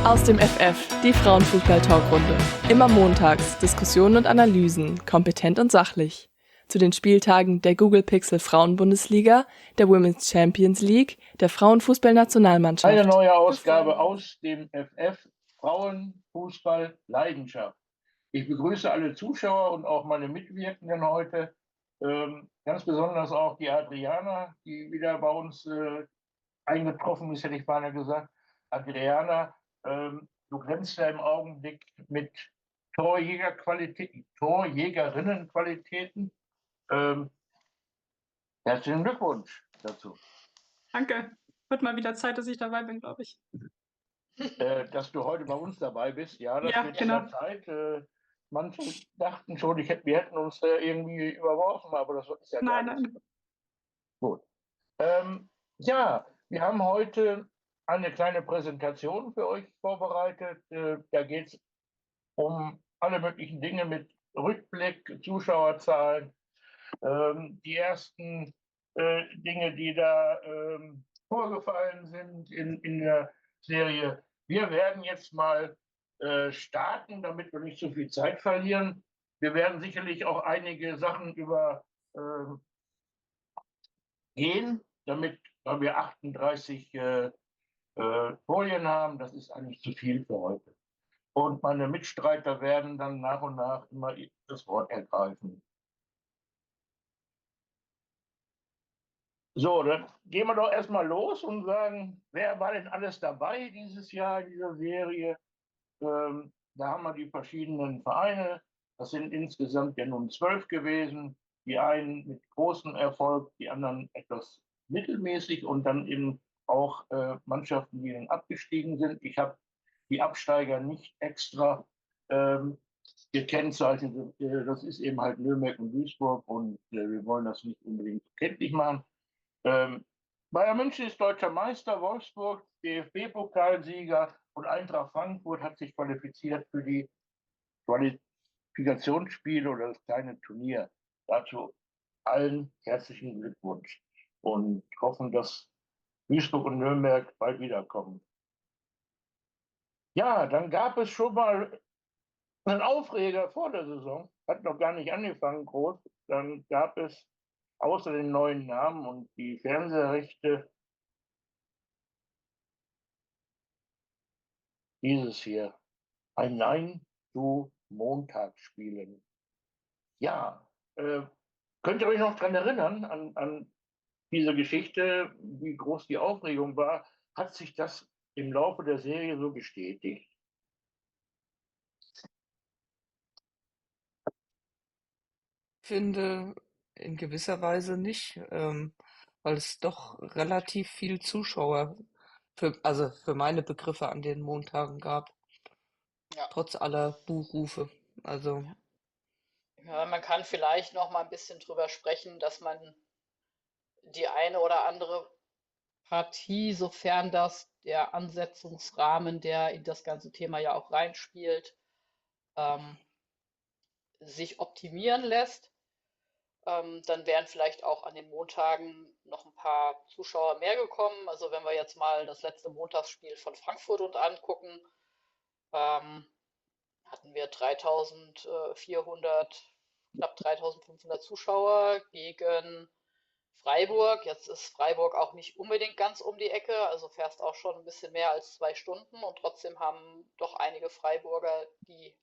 Aus dem FF, die Frauenfußball-Talkrunde. Immer montags Diskussionen und Analysen, kompetent und sachlich. Zu den Spieltagen der Google Pixel Frauenbundesliga, der Women's Champions League, der Frauenfußball-Nationalmannschaft. Eine neue Ausgabe aus dem FF Frauenfußball Leidenschaft. Ich begrüße alle Zuschauer und auch meine Mitwirkenden heute. Ganz besonders auch die Adriana, die wieder bei uns eingetroffen ist, hätte ich beinahe gesagt. Adriana, du glänzt ja im Augenblick mit Torjägerinnenqualitäten. Herzlichen Glückwunsch dazu. Danke. Wird mal wieder Zeit, dass ich dabei bin, glaube ich. Dass du heute bei uns dabei bist, ja, das Ja, wird genau. in der Zeit. Manche dachten schon, wir hätten uns irgendwie überworfen, aber das ist ja gar Nein, nicht. nein. Gut. Ja, wir haben heute eine kleine Präsentation für euch vorbereitet. Da geht es um alle möglichen Dinge mit Rückblick, Zuschauerzahlen, die ersten Dinge, die da vorgefallen sind in der Serie. Wir werden jetzt mal starten, damit wir nicht so viel Zeit verlieren. Wir werden sicherlich auch einige Sachen übergehen, weil wir 38 Folien haben. Das ist eigentlich zu viel für heute. Und meine Mitstreiter werden dann nach und nach immer das Wort ergreifen. So, dann gehen wir doch erstmal los und sagen, wer war denn alles dabei dieses Jahr in dieser Serie? Da haben wir die verschiedenen Vereine. Das sind insgesamt ja nun 12 gewesen. Die einen mit großem Erfolg, die anderen etwas mittelmäßig und dann eben auch Mannschaften, die dann abgestiegen sind. Ich habe die Absteiger nicht extra gekennzeichnet. Das ist eben halt Nürnberg und Duisburg und wir wollen das nicht unbedingt kenntlich machen. Bayern München ist deutscher Meister, Wolfsburg DFB-Pokalsieger und Eintracht Frankfurt hat sich qualifiziert für die Qualifikationsspiele oder das kleine Turnier. Dazu allen herzlichen Glückwunsch und hoffen, dass Duisburg und Nürnberg bald wiederkommen. Ja, dann gab es schon mal einen Aufreger vor der Saison, hat noch gar nicht angefangen groß. Dann gab es außer den neuen Namen und die Fernsehrechte dieses hier. Ein Nein zu Montagsspielen. Ja, könnt ihr euch noch daran erinnern, an diese Geschichte, wie groß die Aufregung war? Hat sich das im Laufe der Serie so bestätigt? Finde in gewisser Weise nicht, weil es doch relativ viel Zuschauer also für meine Begriffe an den Montagen gab, Ja. trotz aller Buhrufe. Also Ja, man kann vielleicht noch mal ein bisschen drüber sprechen, dass man die eine oder andere Partie, sofern das der Ansetzungsrahmen, der in das ganze Thema ja auch reinspielt, ähm, sich optimieren lässt. Dann wären vielleicht auch an den Montagen noch ein paar Zuschauer mehr gekommen. Also wenn wir jetzt mal das letzte Montagsspiel von Frankfurt uns angucken, ähm, hatten wir 3400, knapp 3500 Zuschauer gegen Freiburg. Jetzt ist Freiburg auch nicht unbedingt ganz um die Ecke, also fährst auch schon ein bisschen mehr als 2 Stunden und trotzdem haben doch einige Freiburger, die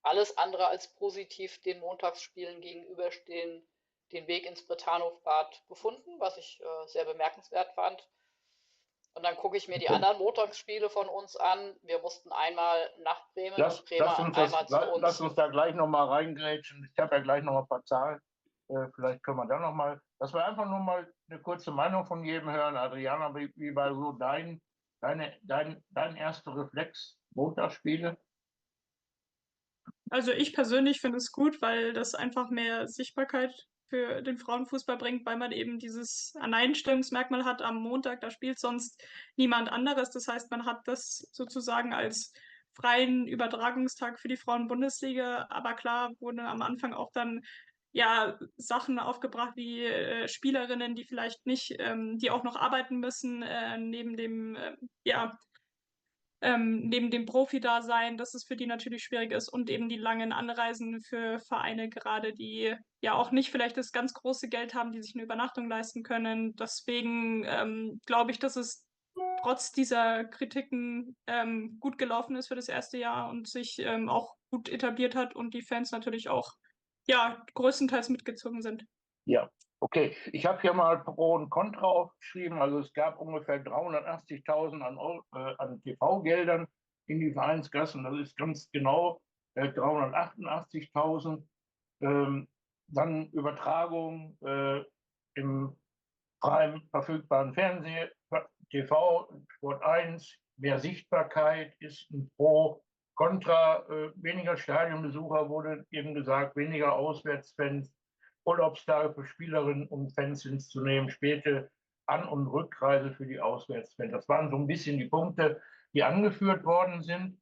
alles andere als positiv den Montagsspielen gegenüberstehen, den Weg ins Bretannhofbad gefunden, was ich sehr bemerkenswert fand. Und dann gucke ich mir die anderen Montagsspiele von uns an. Wir mussten einmal nach Bremen und Bremen einmal zu uns. Lass uns da gleich nochmal reingrätschen. Ich habe ja gleich noch ein paar Zahlen. Vielleicht können wir da nochmal, dass wir einfach nur mal eine kurze Meinung von jedem hören. Adriana, wie war so dein erster Reflex, Montagsspiele? Also ich persönlich finde es gut, weil das einfach mehr Sichtbarkeit für den Frauenfußball bringt, weil man eben dieses Alleinstellungsmerkmal hat am Montag, da spielt sonst niemand anderes. Das heißt, man hat das sozusagen als freien Übertragungstag für die Frauenbundesliga. Aber klar wurden am Anfang auch dann ja Sachen aufgebracht wie Spielerinnen, die vielleicht nicht, die auch noch arbeiten müssen neben dem ja neben dem Profi-Dasein, dass es für die natürlich schwierig ist und eben die langen Anreisen für Vereine gerade, die ja auch nicht vielleicht das ganz große Geld haben, die sich eine Übernachtung leisten können. Deswegen glaube ich, dass es trotz dieser Kritiken gut gelaufen ist für das erste Jahr und sich auch gut etabliert hat und die Fans natürlich auch ja größtenteils mitgezogen sind. Ja, okay. Ich habe hier mal Pro und Contra aufgeschrieben. Also es gab ungefähr 380.000 an TV-Geldern in die Vereinskassen. Das ist ganz genau 388.000. Dann Übertragung im freien verfügbaren Fernsehen, TV, Sport 1, mehr Sichtbarkeit ist ein Pro. Contra, weniger Stadionbesucher wurde eben gesagt, weniger Auswärtsfans, Urlaubstage für Spielerinnen und Fans hinzunehmen, späte An- und Rückreise für die Auswärtsfans. Das waren so ein bisschen die Punkte, die angeführt worden sind.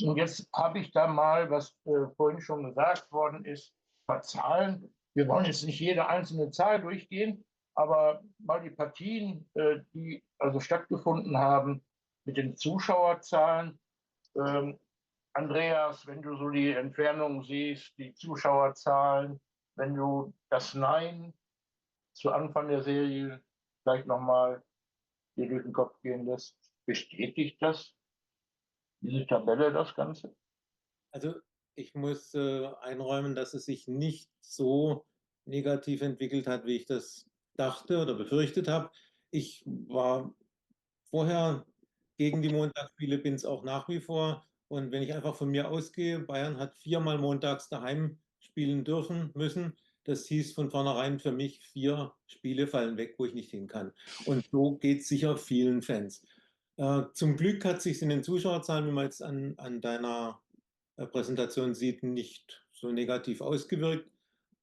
Und jetzt habe ich da mal, was vorhin schon gesagt worden ist, ein paar Zahlen. Wir wollen jetzt nicht jede einzelne Zahl durchgehen, aber mal die Partien, die also stattgefunden haben, mit den Zuschauerzahlen. Ähm, Andreas, wenn du so die Entfernung siehst, die Zuschauerzahlen, wenn du das Nein zu Anfang der Serie vielleicht nochmal dir durch den Kopf gehen lässt, bestätigt das, diese Tabelle, das Ganze? Also ich muss einräumen, dass es sich nicht so negativ entwickelt hat, wie ich das dachte oder befürchtet habe. Ich war vorher gegen die Montagsspiele, bin es auch nach wie vor. Und wenn ich einfach von mir ausgehe, Bayern hat 4-mal montags daheim spielen dürfen, müssen. Das hieß von vornherein für mich, 4 Spiele fallen weg, wo ich nicht hin kann. Und so geht es sicher vielen Fans. Zum Glück hat sich in den Zuschauerzahlen, wie man jetzt an deiner Präsentation sieht, nicht so negativ ausgewirkt.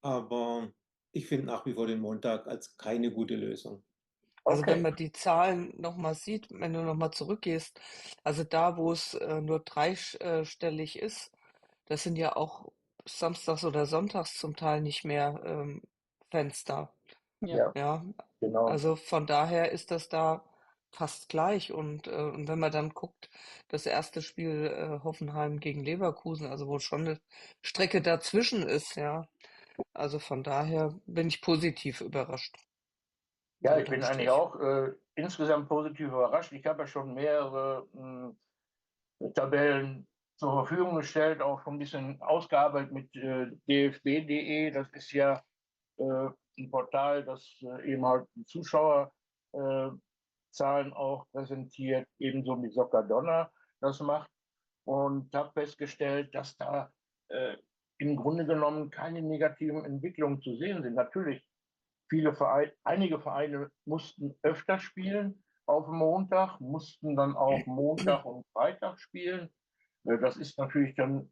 Aber ich finde nach wie vor den Montag als keine gute Lösung. Also wenn Okay. man die Zahlen nochmal sieht, wenn du nochmal zurückgehst, also da, wo es nur dreistellig ist, das sind ja auch samstags oder sonntags zum Teil nicht mehr Fans da. Ja. Ja, Ja, genau. also von daher ist das da fast gleich. Und wenn man dann guckt, das erste Spiel Hoffenheim gegen Leverkusen, also wo schon eine Strecke dazwischen ist, ja. Also von daher bin ich positiv überrascht. Ja, ich Unterm bin eigentlich Strich. auch insgesamt positiv überrascht. Ich habe ja schon mehrere Tabellen zur Verfügung gestellt, auch schon ein bisschen ausgearbeitet mit dfb.de. Das ist ja ein Portal, das eben halt die Zuschauerzahlen auch präsentiert, ebenso wie Soccadonna das macht. Und habe festgestellt, dass da im Grunde genommen keine negativen Entwicklungen zu sehen sind. Natürlich, einige Vereine mussten öfter spielen auf Montag, mussten dann auch Montag und Freitag spielen. Das ist natürlich dann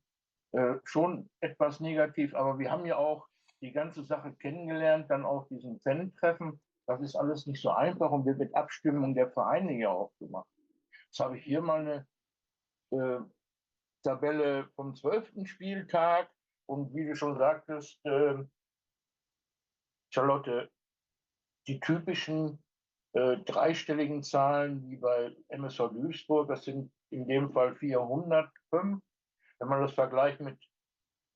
schon etwas negativ, aber wir haben ja auch die ganze Sache kennengelernt, dann auf diesen Fan-Treffen. Das ist alles nicht so einfach und wird mit Abstimmung der Vereine ja auch gemacht. Jetzt habe ich hier mal eine Tabelle vom 12. Spieltag und wie du schon sagtest, Charlotte, die typischen dreistelligen Zahlen wie bei MSV Duisburg, das sind in dem Fall 405. Wenn man das vergleicht mit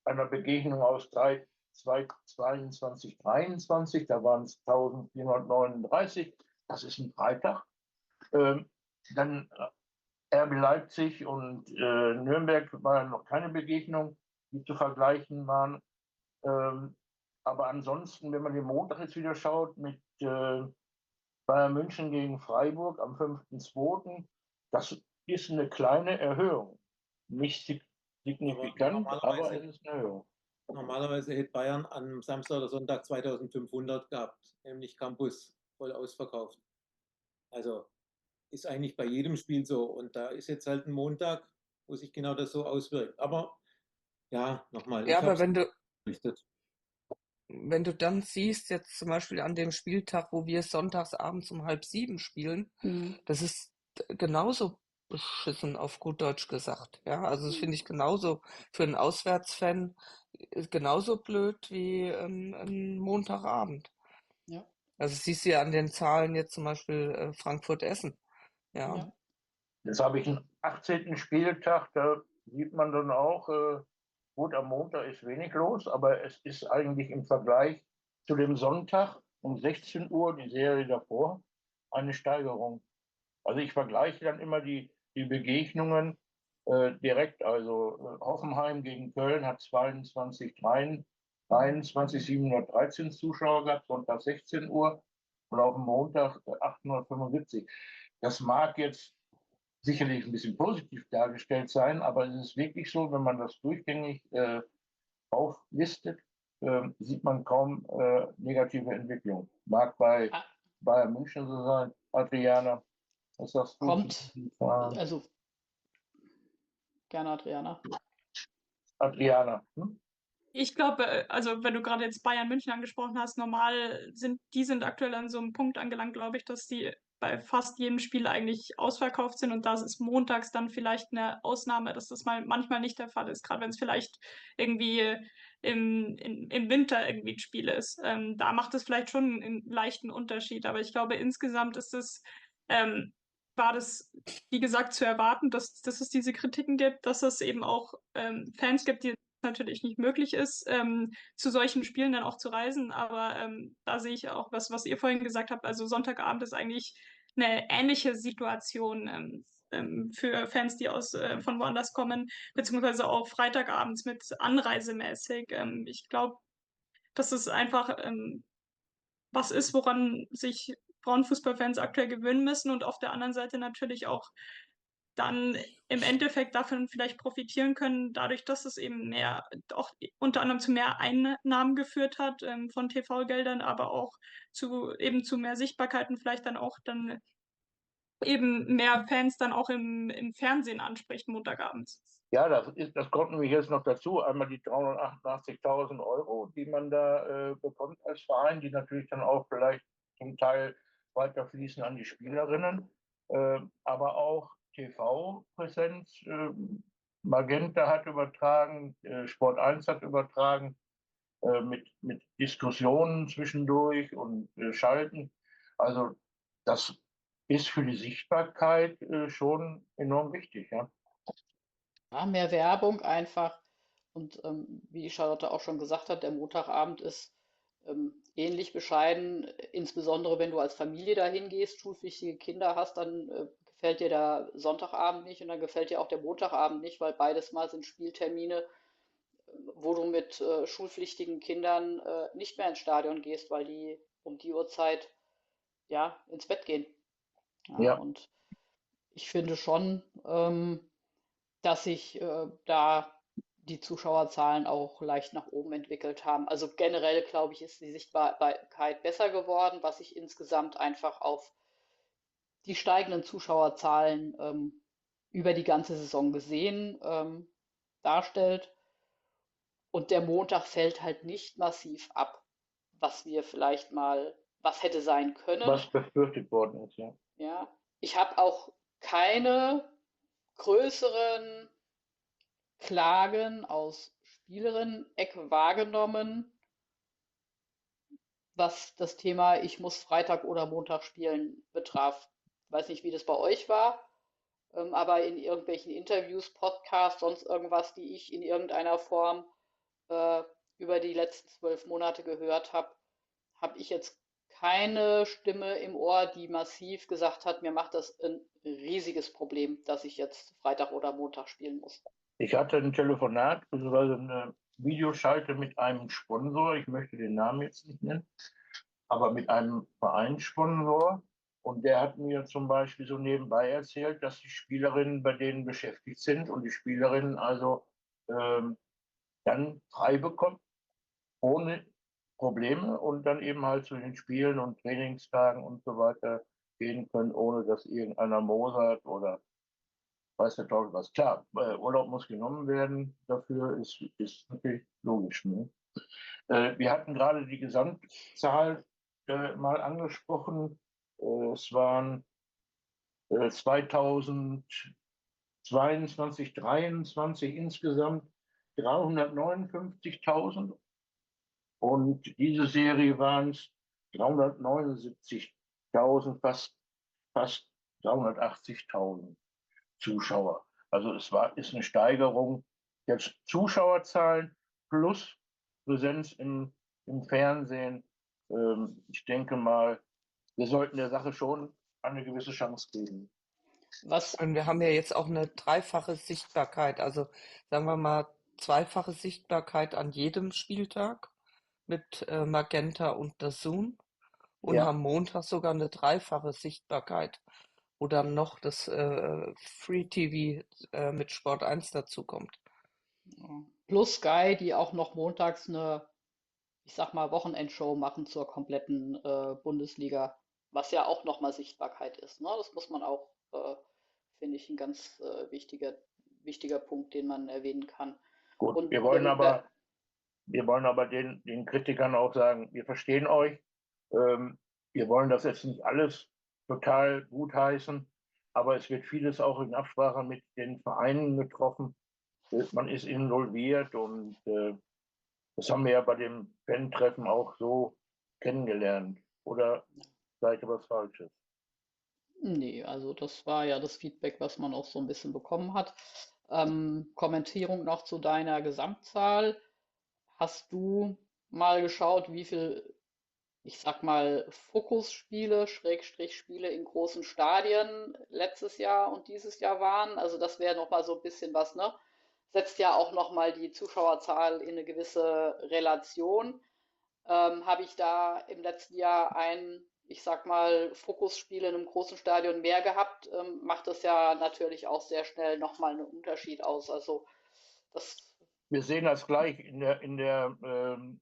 einer Begegnung aus 22, 23, da waren es 1439, das ist ein Freitag. Dann RB Leipzig und Nürnberg war noch keine Begegnung, die zu vergleichen waren. Aber ansonsten, wenn man den Montag jetzt wieder schaut, mit Bayern München gegen Freiburg am 5.2., das ist eine kleine Erhöhung. Nicht signifikant, aber es ist eine Erhöhung. Normalerweise hätte Bayern am Samstag oder Sonntag 2500 gehabt, nämlich Campus voll ausverkauft. Also ist eigentlich bei jedem Spiel so. Und da ist jetzt halt ein Montag, wo sich genau das so auswirkt. Aber ja, nochmal, Ja, ich habe aber es berichtet. wenn du dann siehst, jetzt zum Beispiel an dem Spieltag, wo wir sonntags abends um 6:30 spielen, das ist genauso beschissen, auf gut Deutsch gesagt. Ja, also das finde ich genauso für einen Auswärtsfan genauso blöd wie ein Montagabend. Ja. Also das siehst du ja an den Zahlen jetzt zum Beispiel Frankfurt-Essen. Ja. Ja. Jetzt habe ich 18. Spieltag, da sieht man dann auch, gut, am Montag ist wenig los, aber es ist eigentlich im Vergleich zu dem Sonntag um 16 Uhr, die Serie davor, eine Steigerung. Also ich vergleiche dann immer die Begegnungen direkt. Also Hoffenheim gegen Köln hat 23.713 Zuschauer gehabt, Sonntag 16 Uhr und auf dem Montag 875. Das mag jetzt sicherlich ein bisschen positiv dargestellt sein, aber es ist wirklich so, wenn man das durchgängig auflistet, sieht man kaum negative Entwicklung. Mag bei Ah, Bayern München so sein. Adriana, was sagst du zu kommt, diesen Zahlen? also gerne, Adriana. Adriana, hm? Ich glaube, also wenn du gerade jetzt Bayern München angesprochen hast, die sind aktuell an so einem Punkt angelangt, glaube ich, dass die bei fast jedem Spiel eigentlich ausverkauft sind und das ist montags dann vielleicht eine Ausnahme, dass das mal manchmal nicht der Fall ist, gerade wenn es vielleicht irgendwie im Winter irgendwie ein Spiel ist. Da macht es vielleicht schon einen leichten Unterschied, aber ich glaube, insgesamt war das, wie gesagt, zu erwarten, dass es diese Kritiken gibt, dass es eben auch Fans gibt, die natürlich nicht möglich ist, zu solchen Spielen dann auch zu reisen. Aber da sehe ich auch, was ihr vorhin gesagt habt. Also Sonntagabend ist eigentlich eine ähnliche Situation für Fans, die von woanders kommen, beziehungsweise auch Freitagabends mit anreisemäßig. Ich glaube, dass es einfach was ist, woran sich Frauenfußballfans aktuell gewöhnen müssen und auf der anderen Seite natürlich auch dann im Endeffekt davon vielleicht profitieren können, dadurch, dass es eben auch unter anderem zu mehr Einnahmen geführt hat von TV-Geldern, aber auch zu mehr Sichtbarkeit und vielleicht dann eben mehr Fans dann auch im Fernsehen anspricht, Montagabends. Ja, das kommt nämlich jetzt noch dazu. Einmal die 388.000 Euro, die man da bekommt als Verein, die natürlich dann auch vielleicht zum Teil weiter fließen an die Spielerinnen, aber auch TV-Präsenz. Magenta hat übertragen, Sport 1 hat übertragen, mit Diskussionen zwischendurch und Schalten. Also das ist für die Sichtbarkeit schon enorm wichtig. Ja. Ja, mehr Werbung einfach. Und wie die Charlotte auch schon gesagt hat, der Montagabend ist ähnlich bescheiden. Insbesondere wenn du als Familie dahin gehst, schulpflichtige Kinder hast, dann gefällt dir der Sonntagabend nicht und dann gefällt dir auch der Montagabend nicht, weil beides mal sind Spieltermine, wo du mit schulpflichtigen Kindern nicht mehr ins Stadion gehst, weil die um die Uhrzeit ja ins Bett gehen. Ja, Ja. und ich finde schon, dass sich da die Zuschauerzahlen auch leicht nach oben entwickelt haben. Also generell, glaube ich, ist die Sichtbarkeit besser geworden, was sich insgesamt einfach auf die steigenden Zuschauerzahlen über die ganze Saison gesehen darstellt. Und der Montag fällt halt nicht massiv ab, was hätte sein können. Was befürchtet worden ist, ja. Ja, ich habe auch keine größeren Klagen aus Spielerinnen-Ecke wahrgenommen, was das Thema ich muss Freitag oder Montag spielen betraf. Weiß nicht, wie das bei euch war, aber in irgendwelchen Interviews, Podcasts, sonst irgendwas, die ich in irgendeiner Form äh, über die letzten 12 Monate gehört habe, habe ich jetzt keine Stimme im Ohr, die massiv gesagt hat, mir macht das ein riesiges Problem, dass ich jetzt Freitag oder Montag spielen muss. Ich hatte ein Telefonat bzw. eine Videoschalte mit einem Sponsor, ich möchte den Namen jetzt nicht nennen, aber mit einem Vereinssponsor. Und der hat mir zum Beispiel so nebenbei erzählt, dass die Spielerinnen bei denen beschäftigt sind und die Spielerinnen also dann frei bekommen, ohne Probleme und dann eben halt zu den Spielen und Trainingstagen und so weiter gehen können, ohne dass irgendeiner mosert oder weiß der Teufel was. Klar, Urlaub muss genommen werden, dafür ist natürlich logisch. Ne? Wir hatten gerade die Gesamtzahl mal angesprochen. Es waren 2022, 2023 insgesamt 359.000 und diese Serie waren es 379.000, fast 380.000. Zuschauer. Also ist eine Steigerung der Zuschauerzahlen plus Präsenz im Fernsehen. Ich denke mal, wir sollten der Sache schon eine gewisse Chance geben. Was, Und wir haben ja jetzt auch eine dreifache Sichtbarkeit, also sagen wir mal zweifache Sichtbarkeit an jedem Spieltag mit Magenta und DAZN und Ja, haben Montag sogar eine dreifache Sichtbarkeit, wo dann noch das Free TV mit Sport 1 dazukommt. plus Sky, die auch noch montags eine, ich sag mal, Wochenendshow machen zur kompletten Bundesliga, was ja auch nochmal Sichtbarkeit ist. Ne? Das muss man auch, finde ich, ein ganz wichtiger Punkt, den man erwähnen kann. gut. Und Wir wollen aber den Kritikern auch sagen, wir verstehen euch. Wir wollen das jetzt nicht alles total gutheißen, aber es wird vieles auch in Absprache mit den Vereinen getroffen. Man ist involviert und das haben wir ja bei dem Fan-Treffen auch so kennengelernt. Oder sage ich was Falsches? nee, also das war ja das Feedback, was man auch so ein bisschen bekommen hat. Kommentierung noch zu deiner Gesamtzahl. Hast du mal geschaut, wie viel, ich sag mal, Fokusspiele, Schrägstrich Spiele in großen Stadien letztes Jahr und dieses Jahr waren? Also das wäre noch mal so ein bisschen was, ne? Setzt ja auch noch mal die Zuschauerzahl in eine gewisse Relation. Habe ich da im letzten Jahr ein, ich sag mal, Fokusspiel in einem großen Stadion mehr gehabt, macht das ja natürlich auch sehr schnell nochmal einen Unterschied aus. Also das, Wir sehen das gleich in der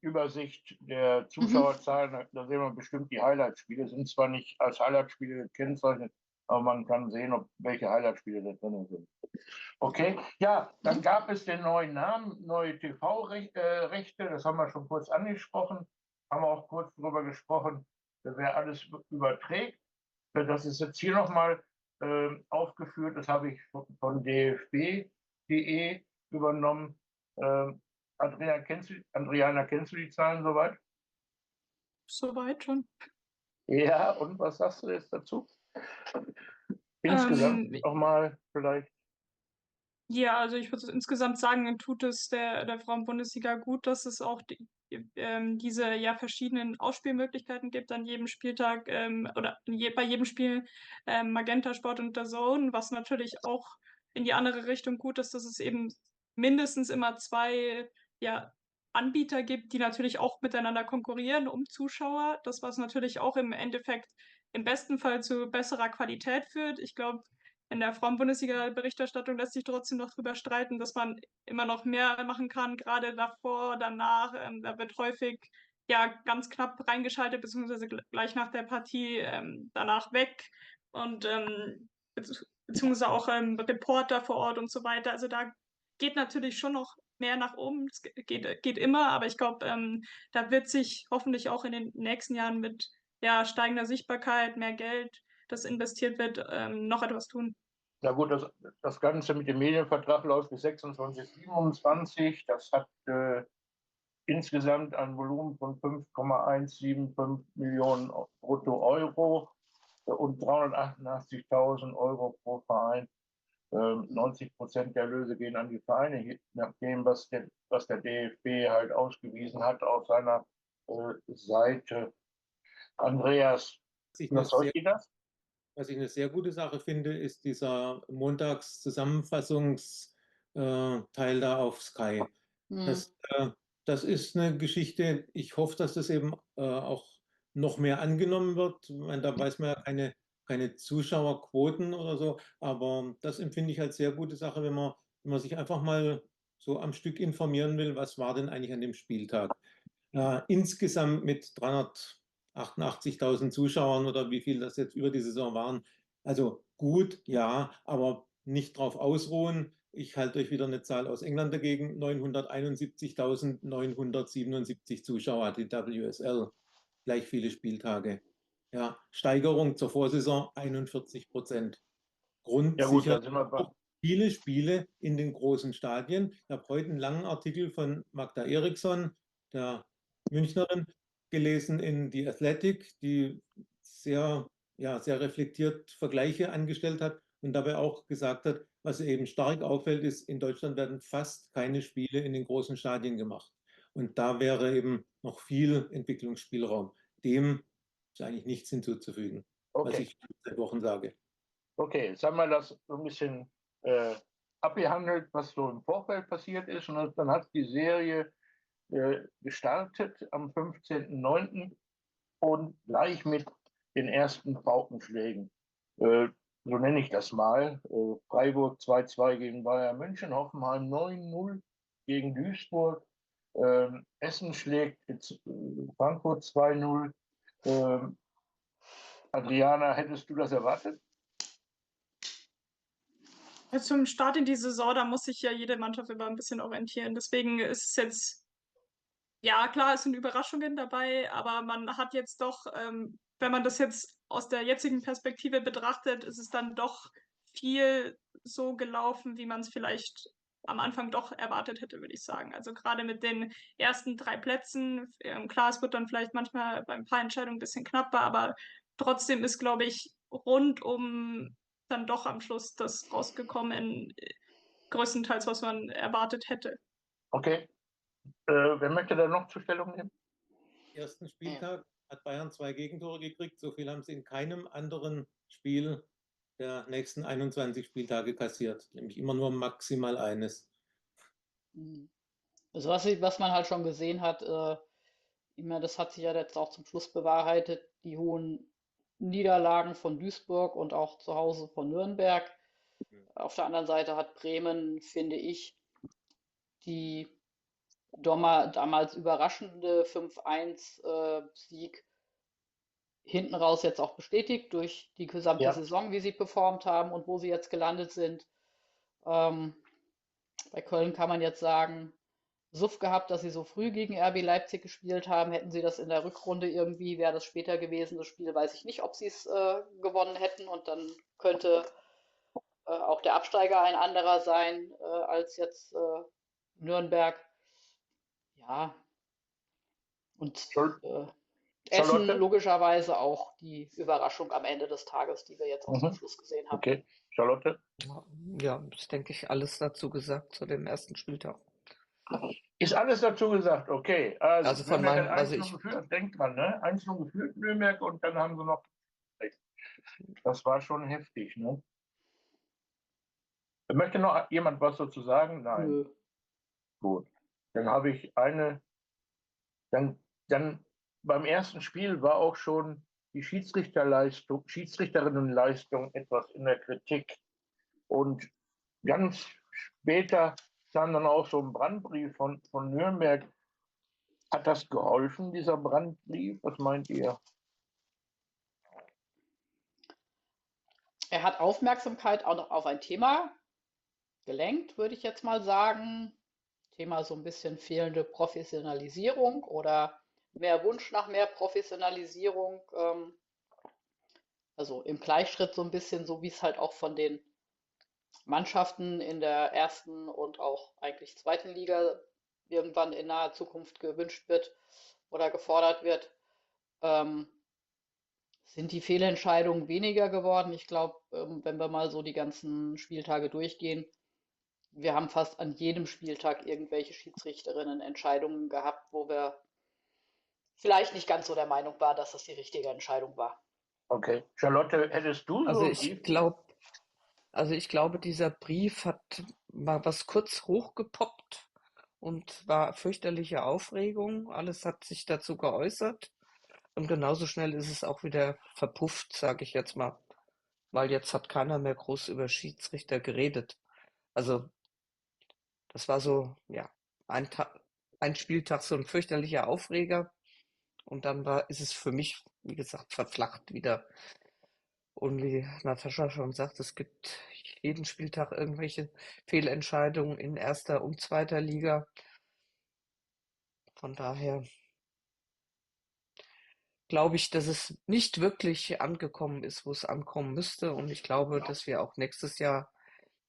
Übersicht der mhm. Zuschauerzahlen. Da sehen wir bestimmt die Highlight-Spiele. Sind zwar nicht als Highlight-Spiele gekennzeichnet, aber man kann sehen, welche Highlight-Spiele da drin sind. Okay, ja, dann gab es den neuen Namen, neue TV-Rechte. Das haben wir schon kurz angesprochen. Haben wir auch kurz darüber gesprochen, wer alles überträgt. Das ist jetzt hier nochmal aufgeführt. Das habe ich von dfb.de übernommen. Adriana, kennst du die Zahlen soweit? Soweit schon. Ja, und was sagst du jetzt dazu? Insgesamt nochmal vielleicht. Ja, also ich würde insgesamt sagen, tut es der Frauen-Bundesliga gut, dass es auch diese ja verschiedenen Ausspielmöglichkeiten gibt an jedem Spieltag oder bei jedem Spiel Magenta Sport und DAZN, was natürlich auch in die andere Richtung gut ist, dass es eben mindestens immer zwei ja, Anbieter gibt, die natürlich auch miteinander konkurrieren um Zuschauer. Das, was natürlich auch im Endeffekt im besten Fall zu besserer Qualität führt. Ich glaube, in der Frauen-Bundesliga-Berichterstattung lässt sich trotzdem noch drüber streiten, dass man immer noch mehr machen kann, gerade davor, danach. Da wird häufig ja ganz knapp reingeschaltet, beziehungsweise gleich nach der Partie danach weg. Und beziehungsweise auch Reporter vor Ort und so weiter. Also da geht natürlich schon noch mehr nach oben. Es geht immer, aber ich glaube, da wird sich hoffentlich auch in den nächsten Jahren mit ja, steigender Sichtbarkeit, mehr Geld, das investiert wird, noch etwas tun. Ja gut, das Ganze mit dem Medienvertrag läuft bis 26, 27. Das hat insgesamt ein Volumen von 5,175 Millionen Brutto-Euro und 388.000 Euro pro Verein. 90% der Erlöse gehen an die Vereine, je nachdem, was der DFB halt ausgewiesen hat auf seiner Seite. Andreas, überzeugt dich das? Was ich eine sehr gute Sache finde, ist dieser Montags-Zusammenfassungsteil da auf Sky. Mhm. Das ist eine Geschichte, ich hoffe, dass das eben auch noch mehr angenommen wird. Ich meine, da weiß man ja keine Zuschauerquoten oder so, aber das empfinde ich als sehr gute Sache, wenn man sich einfach mal so am Stück informieren will, was war denn eigentlich an dem Spieltag. Insgesamt mit 388.000 Zuschauern oder wie viel das jetzt über die Saison waren. Also gut, ja, aber nicht drauf ausruhen. Ich halte euch wieder eine Zahl aus England dagegen. 971.977 Zuschauer hat die WSL. Gleich viele Spieltage. Ja, Steigerung zur Vorsaison 41%. Ja gut, Grundsicher da sind wir bei. viele Spiele in den großen Stadien. Ich habe heute einen langen Artikel von Magda Eriksson, der Münchnerin, gelesen in The Athletic, die sehr reflektiert Vergleiche angestellt hat. und dabei auch gesagt hat, was eben stark auffällt, ist, in Deutschland werden fast keine Spiele in den großen Stadien gemacht. Und da wäre eben noch viel Entwicklungsspielraum. Dem ist eigentlich nichts hinzuzufügen, was Okay, ich seit Wochen sage. okay, jetzt haben wir das so ein bisschen abgehandelt, was so im Vorfeld passiert ist. Und dann hat die Serie gestartet am 15.09. und gleich mit den ersten Paukenschlägen. So nenne ich das mal. Freiburg 2:2 gegen Bayern München, Hoffenheim 9:0 gegen Duisburg. Essen schlägt Frankfurt 2:0. Adriana, hättest du das erwartet? Zum Start in die Saison, da muss sich ja jede Mannschaft immer ein bisschen orientieren. Deswegen ist es jetzt, ja klar, es sind Überraschungen dabei, aber man hat jetzt doch, wenn man das jetzt aus der jetzigen Perspektive betrachtet, ist es dann doch viel so gelaufen, wie man es vielleicht am Anfang doch erwartet hätte, würde ich sagen. Also gerade mit den ersten 3 Plätzen, klar, es wird dann vielleicht manchmal bei ein paar Entscheidungen ein bisschen knapper, aber trotzdem ist, glaube ich, rundum dann doch am Schluss das rausgekommen, größtenteils, was man erwartet hätte. Okay. Wer möchte da noch zur Stellung nehmen? Ersten Spieltag hat Bayern 2 Gegentore gekriegt. So viel haben sie in keinem anderen Spiel der nächsten 21 Spieltage kassiert. Nämlich immer nur maximal eines. Also was man halt schon gesehen hat, ich meine, das hat sich ja jetzt auch zum Schluss bewahrheitet, die hohen Niederlagen von Duisburg und auch zu Hause von Nürnberg. Auf der anderen Seite hat Bremen, finde ich, die damals überraschende 5:1 Sieg hinten raus jetzt auch bestätigt durch die gesamte Ja, Saison, wie sie performt haben und wo sie jetzt gelandet sind. Ähm, Bei Köln kann man jetzt sagen, Suff gehabt, dass sie so früh gegen RB Leipzig gespielt haben. Hätten sie das in der Rückrunde irgendwie, wäre das später gewesen, das Spiel, weiß ich nicht, ob sie es gewonnen hätten. Und dann könnte auch der Absteiger ein anderer sein als jetzt Nürnberg. Ja, und Essen Charlotte? logischerweise auch die Überraschung am Ende des Tages, die wir jetzt auch zum Mhm. Schluss gesehen haben. Okay, Charlotte? Ja, das denke ich alles dazu gesagt zu dem ersten Spieltag. Ist alles dazu gesagt, okay. Also, Also von Nürnberg hat meinem, also 1:0 ich, geführt, denkt dran, ne? 1:0 geführt, Nürnberg, und dann haben sie noch. Das war schon heftig, ne? Möchte noch jemand was dazu sagen? Nein. Nö. Gut. Dann habe ich eine. Dann beim ersten Spiel war auch schon die Schiedsrichterinnenleistung etwas in der Kritik. Und ganz später kam dann auch so ein Brandbrief von Nürnberg. Hat das geholfen, dieser Brandbrief? Was meint ihr? Er hat Aufmerksamkeit auch noch auf ein Thema gelenkt, würde ich jetzt mal sagen. Thema so ein bisschen fehlende Professionalisierung oder mehr Wunsch nach mehr Professionalisierung. Also im Gleichschritt so ein bisschen, so wie es halt auch von den Mannschaften in der ersten und auch eigentlich zweiten Liga irgendwann in naher Zukunft gewünscht wird oder gefordert wird. Ähm, Sind die Fehlentscheidungen weniger geworden? Ich glaube, wenn wir mal so die ganzen Spieltage durchgehen, wir haben fast an jedem Spieltag irgendwelche Schiedsrichterinnen Entscheidungen gehabt, wo wir vielleicht nicht ganz so der Meinung waren, dass das die richtige Entscheidung war. Okay. Charlotte, hättest du also so einen ich Brief? glaube, also ich glaube, dieser Brief hat mal was kurz hochgepoppt und war fürchterliche Aufregung. Alles hat sich dazu geäußert. Und genauso schnell ist es auch wieder verpufft, sage ich jetzt mal. Weil jetzt hat keiner mehr groß über Schiedsrichter geredet. Also das war so, ja, ein Spieltag so ein fürchterlicher Aufreger. Und dann ist es für mich, wie gesagt, verflacht wieder. Und wie Natascha schon sagt, es gibt jeden Spieltag irgendwelche Fehlentscheidungen in erster und zweiter Liga. Von daher glaube ich, dass es nicht wirklich angekommen ist, wo es ankommen müsste. Und ich glaube, dass wir auch nächstes Jahr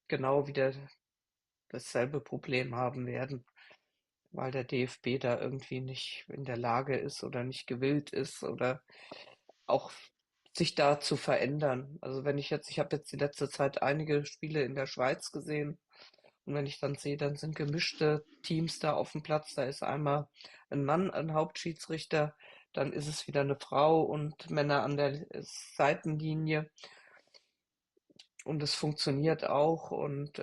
genau wieder dasselbe Problem haben werden, weil der DFB da irgendwie nicht in der Lage ist oder nicht gewillt ist oder auch sich da zu verändern. Also ich habe jetzt die letzte Zeit einige Spiele in der Schweiz gesehen und wenn ich dann sehe, dann sind gemischte Teams da auf dem Platz, da ist einmal ein Mann, ein Hauptschiedsrichter, dann ist es wieder eine Frau und Männer an der Seitenlinie und es funktioniert auch und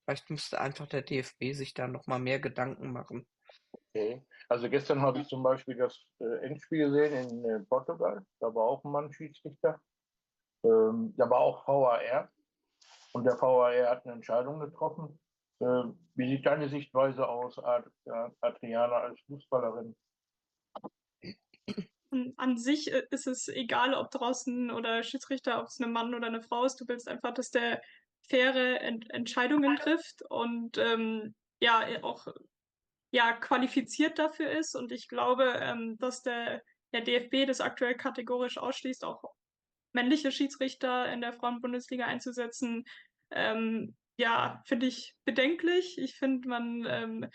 vielleicht müsste einfach der DFB sich da noch mal mehr Gedanken machen. Okay. Also gestern habe ich zum Beispiel das Endspiel gesehen in Portugal. Da war auch ein Mann Schiedsrichter. Da war auch VAR. Und der VAR hat eine Entscheidung getroffen. Wie sieht deine Sichtweise aus, Adriana, als Fußballerin? An sich ist es egal, ob draußen oder Schiedsrichter, ob es ein Mann oder eine Frau ist. Du willst einfach, dass der faire Entscheidungen trifft und ja, auch ja, qualifiziert dafür ist. Und ich glaube, dass der DFB das aktuell kategorisch ausschließt, auch männliche Schiedsrichter in der Frauenbundesliga einzusetzen. Ja, finde ich bedenklich. Ich finde,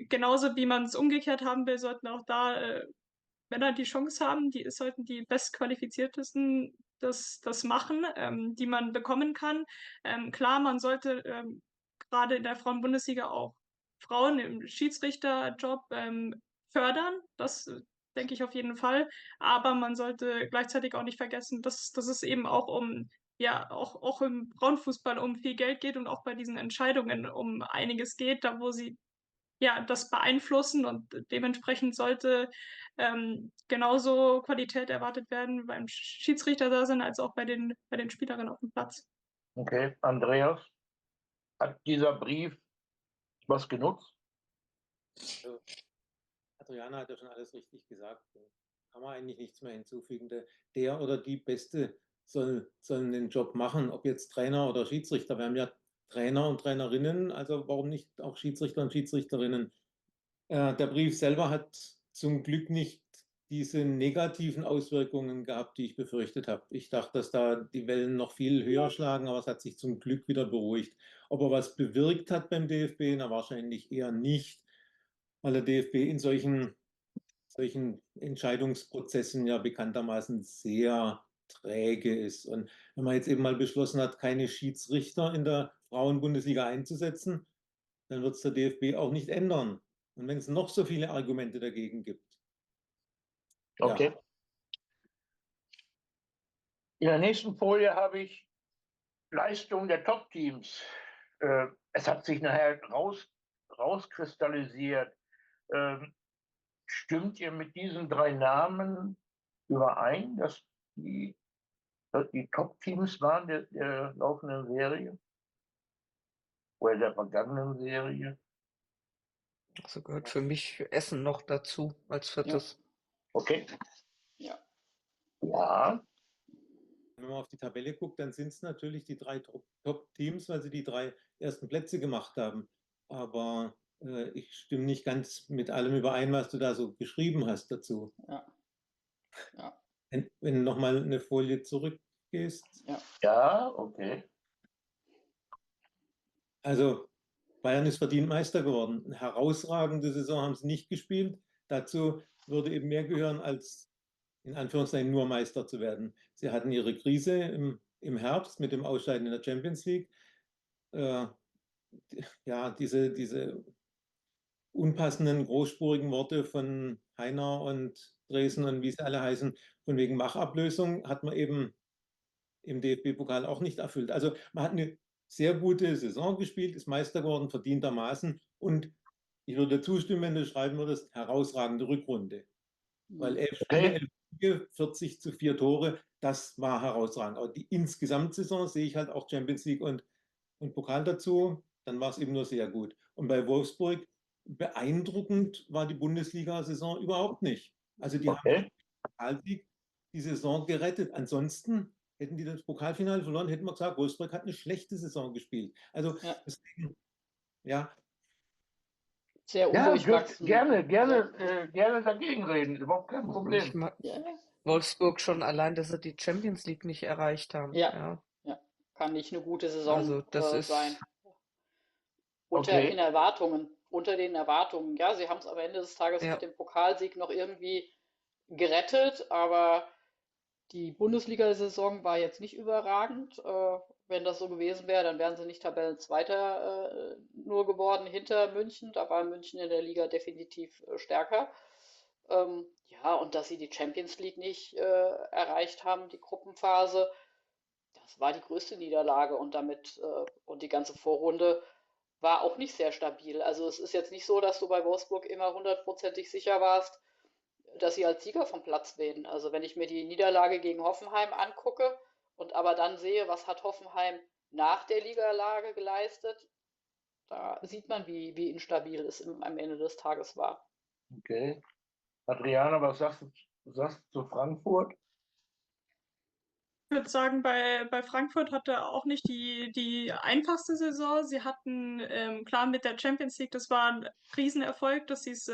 genauso wie man es umgekehrt haben will, sollten auch da Männer die Chance haben, sollten die bestqualifiziertesten das machen, die man bekommen kann. Klar, man sollte gerade in der Frauenbundesliga auch Frauen im Schiedsrichterjob fördern. Das denke ich auf jeden Fall. Aber man sollte gleichzeitig auch nicht vergessen, dass es eben auch auch im Frauenfußball um viel Geld geht und auch bei diesen Entscheidungen um einiges geht, da wo sie ja das beeinflussen und dementsprechend sollte genauso Qualität erwartet werden beim Schiedsrichter da sein, als auch bei den Spielerinnen auf dem Platz. Okay, Andreas, hat dieser Brief was genutzt? Also, Adriana hat ja schon alles richtig gesagt. Da kann man eigentlich nichts mehr hinzufügen. Der oder die Beste sollen den Job machen, ob jetzt Trainer oder Schiedsrichter. Wir haben ja Trainer und Trainerinnen, also warum nicht auch Schiedsrichter und Schiedsrichterinnen? Der Brief selber hat zum Glück nicht diese negativen Auswirkungen gehabt, die ich befürchtet habe. Ich dachte, dass da die Wellen noch viel höher schlagen, aber es hat sich zum Glück wieder beruhigt. Ob er was bewirkt hat beim DFB, na wahrscheinlich eher nicht, weil der DFB in solchen Entscheidungsprozessen ja bekanntermaßen sehr träge ist. Und wenn man jetzt eben mal beschlossen hat, keine Schiedsrichter in der Frauenbundesliga einzusetzen, dann wird es der DFB auch nicht ändern. Und wenn es noch so viele Argumente dagegen gibt. Okay. Ja. In der nächsten Folie habe ich Leistung der Top-Teams. Es hat sich nachher rauskristallisiert. Stimmt ihr mit diesen 3 Namen überein, dass die Top-Teams waren der laufenden Serie oder der vergangenen Serie? Also gehört für mich Essen noch dazu als viertes. Okay. Ja. Ja. Wenn man auf die Tabelle guckt, dann sind es natürlich die 3 Top-Teams, weil sie die 3 ersten Plätze gemacht haben. Aber ich stimme nicht ganz mit allem überein, was du da so geschrieben hast dazu. Ja. Ja. Wenn du nochmal eine Folie zurückgehst. Ja, okay. Also Bayern ist verdient Meister geworden. Eine herausragende Saison haben sie nicht gespielt. Dazu würde eben mehr gehören, als in Anführungszeichen nur Meister zu werden. Sie hatten ihre Krise im Herbst mit dem Ausscheiden in der Champions League. Ja, diese unpassenden, großspurigen Worte von Heiner und Dresden und wie sie alle heißen, von wegen Machablösung, hat man eben im DFB-Pokal auch nicht erfüllt. Also man hat eine sehr gute Saison gespielt, ist Meister geworden, verdientermaßen. Und ich würde zustimmen, wenn du schreiben würdest, herausragende Rückrunde. Weil 11 Spiele, 11 Siege, 40-4 Tore, das war herausragend. Aber die Insgesamtsaison sehe ich halt auch Champions League und Pokal dazu, dann war es eben nur sehr gut. Und bei Wolfsburg, beeindruckend war die Bundesliga-Saison überhaupt nicht. Also die haben den Pokalsieg die Saison gerettet. Ansonsten hätten die das Pokalfinale verloren, hätten wir gesagt, Wolfsburg hat eine schlechte Saison gespielt. Also deswegen, ja. Sehr undurchwachsen. Gerne dagegen reden, überhaupt kein Problem. Wolfsburg schon allein, dass sie die Champions League nicht erreicht haben. Ja. Kann nicht eine gute Saison also das sein. Unter den Erwartungen. Ja, sie haben es am Ende des Tages mit dem Pokalsieg noch irgendwie gerettet, aber Die Bundesliga-Saison war jetzt nicht überragend. Wenn das so gewesen wäre, dann wären sie nicht Tabellenzweiter nur geworden hinter München. Da war München in der Liga definitiv stärker. Ja, und dass sie die Champions League nicht erreicht haben, die Gruppenphase, das war die größte Niederlage und und die ganze Vorrunde war auch nicht sehr stabil. Also es ist jetzt nicht so, dass du bei Wolfsburg immer hundertprozentig sicher warst, dass sie als Sieger vom Platz gehen. Also wenn ich mir die Niederlage gegen Hoffenheim angucke und aber dann sehe, was hat Hoffenheim nach der Niederlage geleistet, da sieht man, wie instabil es am Ende des Tages war. Okay. Adriana, was sagst du zu Frankfurt? Ich würde sagen, bei Frankfurt hatte auch nicht die einfachste Saison. Sie hatten, klar, mit der Champions League, das war ein Riesenerfolg, dass sie es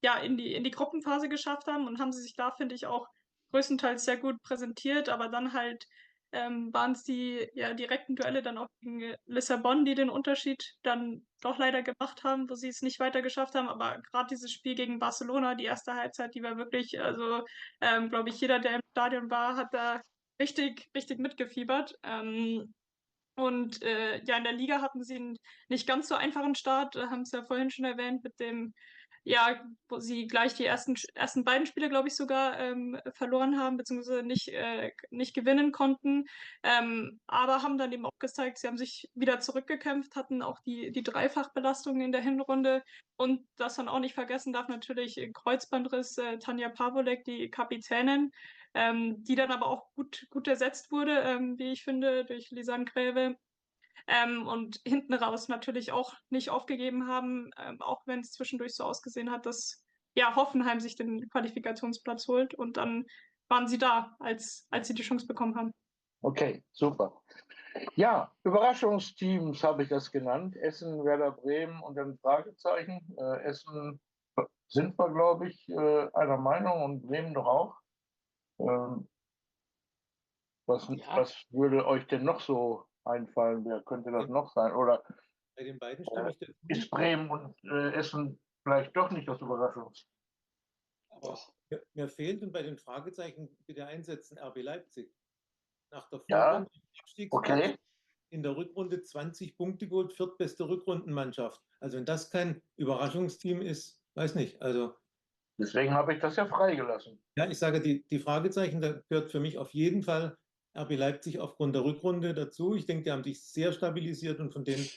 ja in die Gruppenphase geschafft haben und haben sie sich da, finde ich, auch größtenteils sehr gut präsentiert. Aber dann halt waren es die ja, direkten Duelle dann auch gegen Lissabon, die den Unterschied dann doch leider gemacht haben, wo sie es nicht weiter geschafft haben. Aber gerade dieses Spiel gegen Barcelona, die erste Halbzeit, die war wirklich, also glaube ich, jeder, der im Stadion war, hat da richtig mitgefiebert. Und ja, in der Liga hatten sie einen nicht ganz so einfachen Start, haben es ja vorhin schon erwähnt, mit dem, ja, wo sie gleich die ersten beiden Spiele, glaube ich, sogar verloren haben, beziehungsweise nicht gewinnen konnten. Aber haben dann eben auch gezeigt, sie haben sich wieder zurückgekämpft, hatten auch die Dreifachbelastung in der Hinrunde. Und das dann auch nicht vergessen darf, natürlich Kreuzbandriss Tanja Pavolek, die Kapitänin, die dann aber auch gut ersetzt wurde, wie ich finde, durch Lisanne Gräve. Und hinten raus natürlich auch nicht aufgegeben haben, auch wenn es zwischendurch so ausgesehen hat, dass ja, Hoffenheim sich den Qualifikationsplatz holt. Und dann waren sie da, als sie die Chance bekommen haben. Okay, super. Ja, Überraschungsteams habe ich das genannt. Essen, Werder Bremen und dann Fragezeichen. Essen sind wir, glaube ich, einer Meinung und Bremen doch auch. Ähm, Ja, was würde euch denn noch so einfallen? Wer könnte das noch sein? Oder Bei den beiden stimme ich dazu. ist Bremen und Essen vielleicht doch nicht das Überraschungsteam? Aber doch. mir fehlt, und bei den Fragezeichen bitte einsetzen, RB Leipzig. Nach der Ja, Vorrunde Abstiegsplatz, okay. in der Rückrunde 20 Punkte geholt, viertbeste Rückrundenmannschaft. Also wenn das kein Überraschungsteam ist, weiß nicht. Also Deswegen habe ich das ja freigelassen. ja, ich sage, die Fragezeichen, da gehört für mich auf jeden Fall RB Leipzig aufgrund der Rückrunde dazu. Ich denke, die haben sich sehr stabilisiert und von denen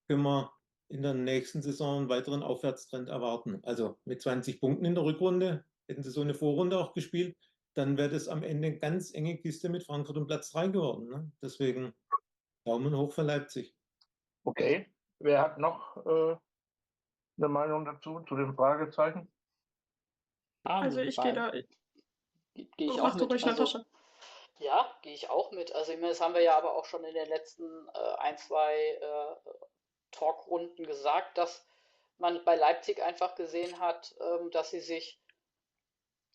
können wir in der nächsten Saison einen weiteren Aufwärtstrend erwarten. Also mit 20 Punkten in der Rückrunde, hätten sie so eine Vorrunde auch gespielt, dann wäre das am Ende eine ganz enge Kiste mit Frankfurt um Platz 3 geworden. Ne? Deswegen Daumen hoch für Leipzig. Okay. Wer hat noch eine Meinung dazu, zu den Fragezeichen? Also ich gehe da, Gehe ich auch mach du mit. ruhig, Also Natascha. ja, gehe ich auch mit. Also ich meine, das haben wir ja aber auch schon in den letzten ein, zwei Talkrunden gesagt, dass man bei Leipzig einfach gesehen hat, dass sie sich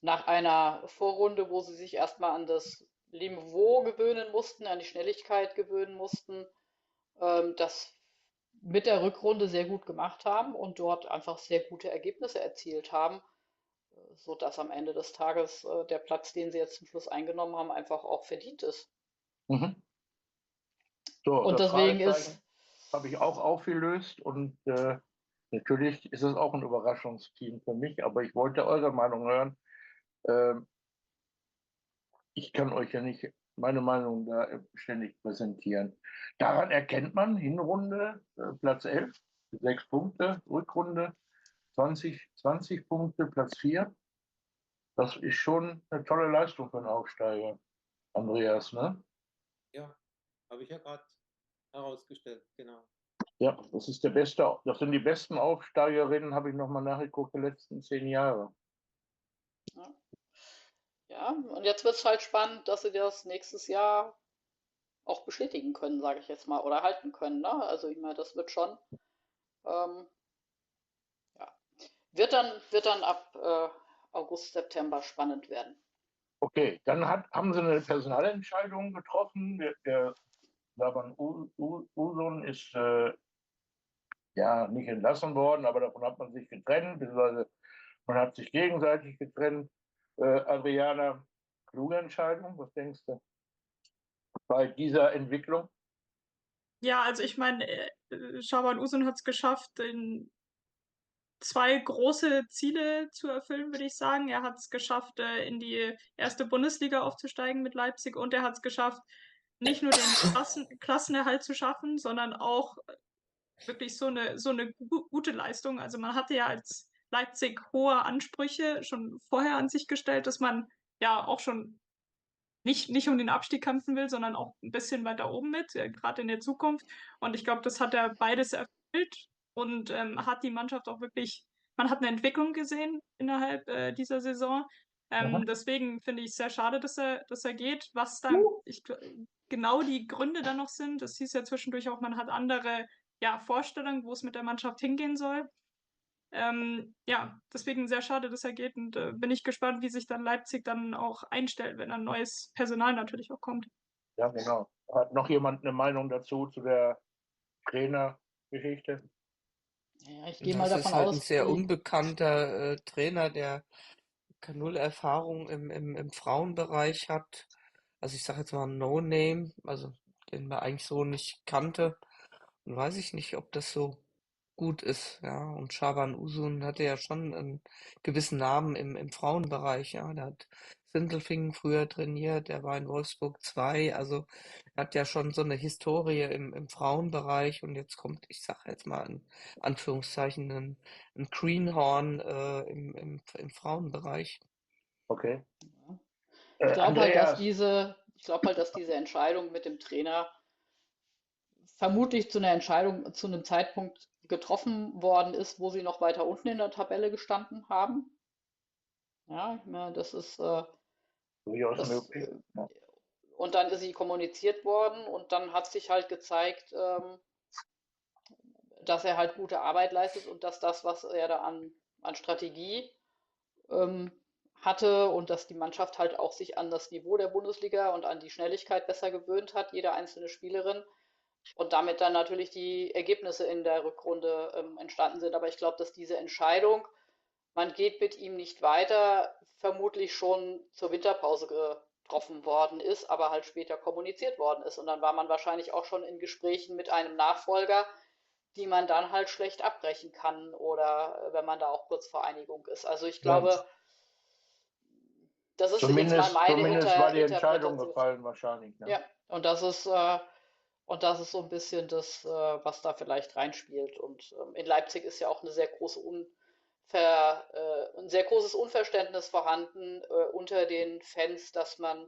nach einer Vorrunde, wo sie sich erstmal an das Niveau gewöhnen mussten, an die Schnelligkeit gewöhnen mussten, das mit der Rückrunde sehr gut gemacht haben und dort einfach sehr gute Ergebnisse erzielt haben, sodass am Ende des Tages der Platz, den sie jetzt zum Schluss eingenommen haben, einfach auch verdient ist. Mhm. So, Und das deswegen Fragezeichen ist, habe ich auch aufgelöst und natürlich ist es auch ein Überraschungsteam für mich, aber ich wollte eure Meinung hören. Ähm, ich kann euch ja nicht meine Meinung da ständig präsentieren. Daran erkennt man, Hinrunde Platz 11, 6 Punkte, Rückrunde 20 Punkte, Platz 4. Das ist schon eine tolle Leistung für einen Aufsteiger, Andreas, ne? Ja, habe ich ja gerade herausgestellt, genau. Ja, das sind die besten Aufsteigerinnen, habe ich nochmal nachgeguckt, der letzten 10 Jahre. ja, ja, und jetzt wird es halt spannend, dass sie das nächstes Jahr auch bestätigen können, sage ich jetzt mal, oder halten können. Ne? Also ich meine, das wird schon, ähm, ja, wird dann ab August, September spannend werden. Okay, dann haben sie eine Personalentscheidung getroffen. Der Laban Usun ist ja nicht entlassen worden, aber davon hat man sich getrennt, beziehungsweise man hat sich gegenseitig getrennt. Adriana, kluge Entscheidung? Was denkst du bei dieser Entwicklung? Ja, also ich meine, Shaban Uzun hat es geschafft, in 2 große Ziele zu erfüllen, würde ich sagen. Er hat es geschafft, in die erste Bundesliga aufzusteigen mit Leipzig, und er hat es geschafft, nicht nur den Klassenerhalt zu schaffen, sondern auch wirklich so eine gute Leistung. Also man hatte ja als Leipzig hohe Ansprüche schon vorher an sich gestellt, dass man ja auch schon nicht um den Abstieg kämpfen will, sondern auch ein bisschen weiter oben mit, gerade in der Zukunft. Und ich glaube, das hat er beides erfüllt und hat die Mannschaft auch wirklich, man hat eine Entwicklung gesehen innerhalb dieser Saison. Mhm. Deswegen finde ich es sehr schade, dass er geht. Was dann genau die Gründe dann noch sind, das hieß ja zwischendurch auch, man hat andere Vorstellungen, wo es mit der Mannschaft hingehen soll. Ja, deswegen sehr schade, dass er geht, und bin ich gespannt, wie sich dann Leipzig dann auch einstellt, wenn dann neues Personal natürlich auch kommt. Ja, genau. Hat noch jemand eine Meinung dazu, zu der Trainergeschichte? Ja, ich gehe mal Das ist davon halt ein aus, sehr unbekannter Trainer, der null Erfahrung im Frauenbereich hat. Also ich sage jetzt mal No-Name, also den man eigentlich so nicht kannte. Und weiß ich nicht, ob das so gut ist, ja. Und Shaban Uzun hatte ja schon einen gewissen Namen im Frauenbereich, ja. Der hat Sindelfingen früher trainiert, der war in Wolfsburg 2, also er hat ja schon so eine Historie im Frauenbereich, und jetzt kommt, ich sage jetzt mal in Anführungszeichen, ein Greenhorn im Frauenbereich. Okay. ich glaube halt, Andreas, ich glaube halt, dass diese Entscheidung mit dem Trainer vermutlich zu einer Entscheidung zu einem Zeitpunkt getroffen worden ist, wo sie noch weiter unten in der Tabelle gestanden haben. Ja, ich meine, das ist durchaus das, möglich. Ja. und dann ist sie kommuniziert worden, und dann hat sich halt gezeigt, dass er halt gute Arbeit leistet und dass das, was er da an Strategie ähm, hatte, und dass die Mannschaft halt auch sich an das Niveau der Bundesliga und an die Schnelligkeit besser gewöhnt hat, jede einzelne Spielerin, und damit dann natürlich die Ergebnisse in der Rückrunde entstanden sind. Aber ich glaube, dass diese Entscheidung, man geht mit ihm nicht weiter, vermutlich schon zur Winterpause getroffen worden ist, aber halt später kommuniziert worden ist. Und dann war man wahrscheinlich auch schon in Gesprächen mit einem Nachfolger, die man dann halt schlecht abbrechen kann, oder wenn man da auch kurz vor Einigung ist. Also ich Ja, glaube, das ist jetzt mal meine zumindest war die Entscheidung Interpretation. gefallen wahrscheinlich. Ne? Ja, und das ist so ein bisschen das, was da vielleicht reinspielt. Und in Leipzig ist ja auch ein sehr großes Unverständnis vorhanden unter den Fans, dass man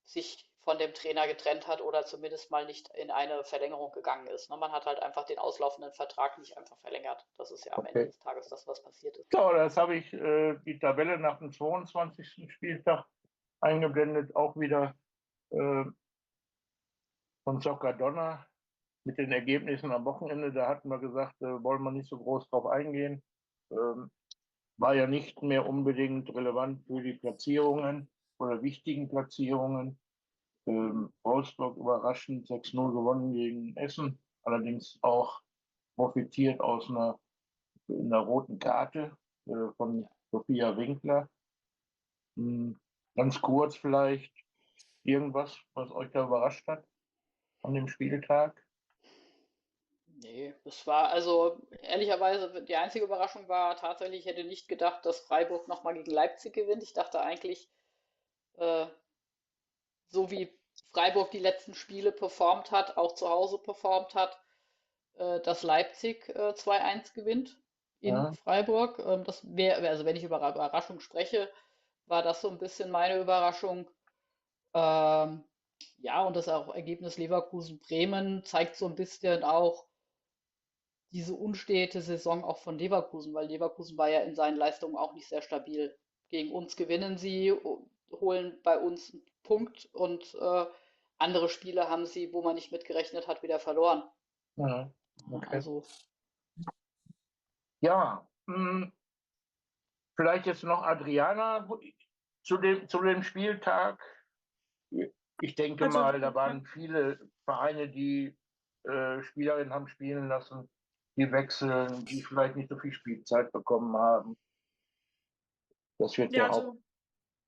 sich von dem Trainer getrennt hat oder zumindest mal nicht in eine Verlängerung gegangen ist. Ne, man hat halt einfach den auslaufenden Vertrag nicht einfach verlängert. Das ist ja am Ende Okay. des Tages das, was passiert ist. So, das habe ich die Tabelle nach dem 22. Spieltag eingeblendet, auch wieder von Soccer Donner mit den Ergebnissen am Wochenende. Da hatten wir gesagt, wollen wir nicht so groß drauf eingehen. War ja nicht mehr unbedingt relevant für die Platzierungen oder wichtigen Platzierungen. Wolfsburg überraschend 6-0 gewonnen gegen Essen, allerdings auch profitiert aus einer roten Karte von Sophia Winkler. Ganz kurz vielleicht irgendwas, was euch da überrascht hat an dem Spieltag? Nee, es war also ehrlicherweise, die einzige Überraschung war tatsächlich, ich hätte nicht gedacht, dass Freiburg nochmal gegen Leipzig gewinnt. Ich dachte eigentlich, äh, so wie Freiburg die letzten Spiele performt hat, auch zu Hause performt hat, dass Leipzig 2-1 gewinnt in Ja, Freiburg. Das wäre, also wenn ich über Überraschung spreche, war das so ein bisschen meine Überraschung. Ähm, ja, und das auch Ergebnis Leverkusen-Bremen zeigt so ein bisschen auch diese unstete Saison auch von Leverkusen, weil Leverkusen war ja in seinen Leistungen auch nicht sehr stabil. Gegen uns gewinnen sie, holen bei uns einen Punkt, und andere Spiele haben sie, wo man nicht mitgerechnet hat, wieder verloren. ja, okay. Also, Ja, vielleicht jetzt noch Adriana zu dem Spieltag. Ich denke Also, mal, da waren viele Vereine, die Spielerinnen haben spielen lassen, die wechseln, die vielleicht nicht so viel Spielzeit bekommen haben. Das wird ja, ja auch. also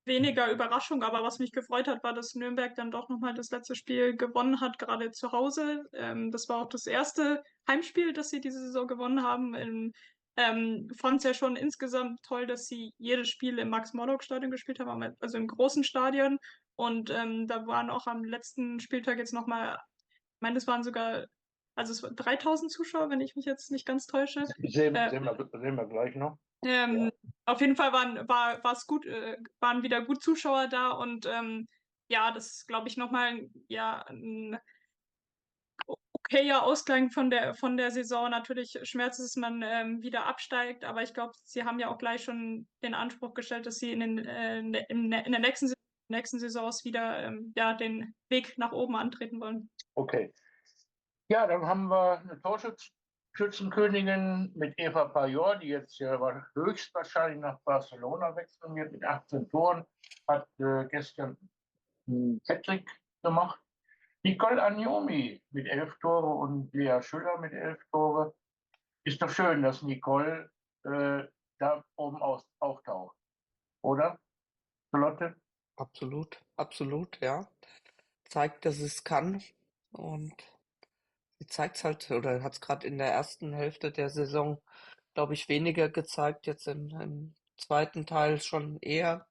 weniger Überraschung, aber was mich gefreut hat, war, dass Nürnberg dann doch nochmal das letzte Spiel gewonnen hat, gerade zu Hause. Das war auch das erste Heimspiel, das sie diese Saison gewonnen haben. Fand es ja schon insgesamt toll, dass sie jedes Spiel im Max-Morlock-Stadion gespielt haben, also im großen Stadion. Und da waren auch am letzten Spieltag jetzt nochmal, ich meine, es waren sogar, also es waren 3000 Zuschauer, wenn ich mich jetzt nicht ganz täusche. Sehen wir gleich noch. Ähm, Ja. auf jeden Fall war's gut, waren wieder gut Zuschauer da und ja, das ist, glaube ich, nochmal ja, ein okayer Ausgang von der Saison. Natürlich schmerzt es, man wieder absteigt, aber ich glaube, sie haben ja auch gleich schon den Anspruch gestellt, dass sie in der nächsten Saisons wieder ja, den Weg nach oben antreten wollen. Okay. Ja, dann haben wir eine Torschützenkönigin mit Eva Pajor, die jetzt höchstwahrscheinlich nach Barcelona wechseln wird mit 18 Toren, hat gestern einen Hattrick gemacht. Nicole Agnomi mit 11 Tore und Lea Schüller mit 11 Tore. Ist doch schön, dass Nicole da oben auftaucht, oder, Charlotte? Absolut, absolut, ja. Zeigt, dass es kann und sie zeigt es halt, oder hat es gerade in der ersten Hälfte der Saison, glaube ich, weniger gezeigt, jetzt im zweiten Teil schon eher.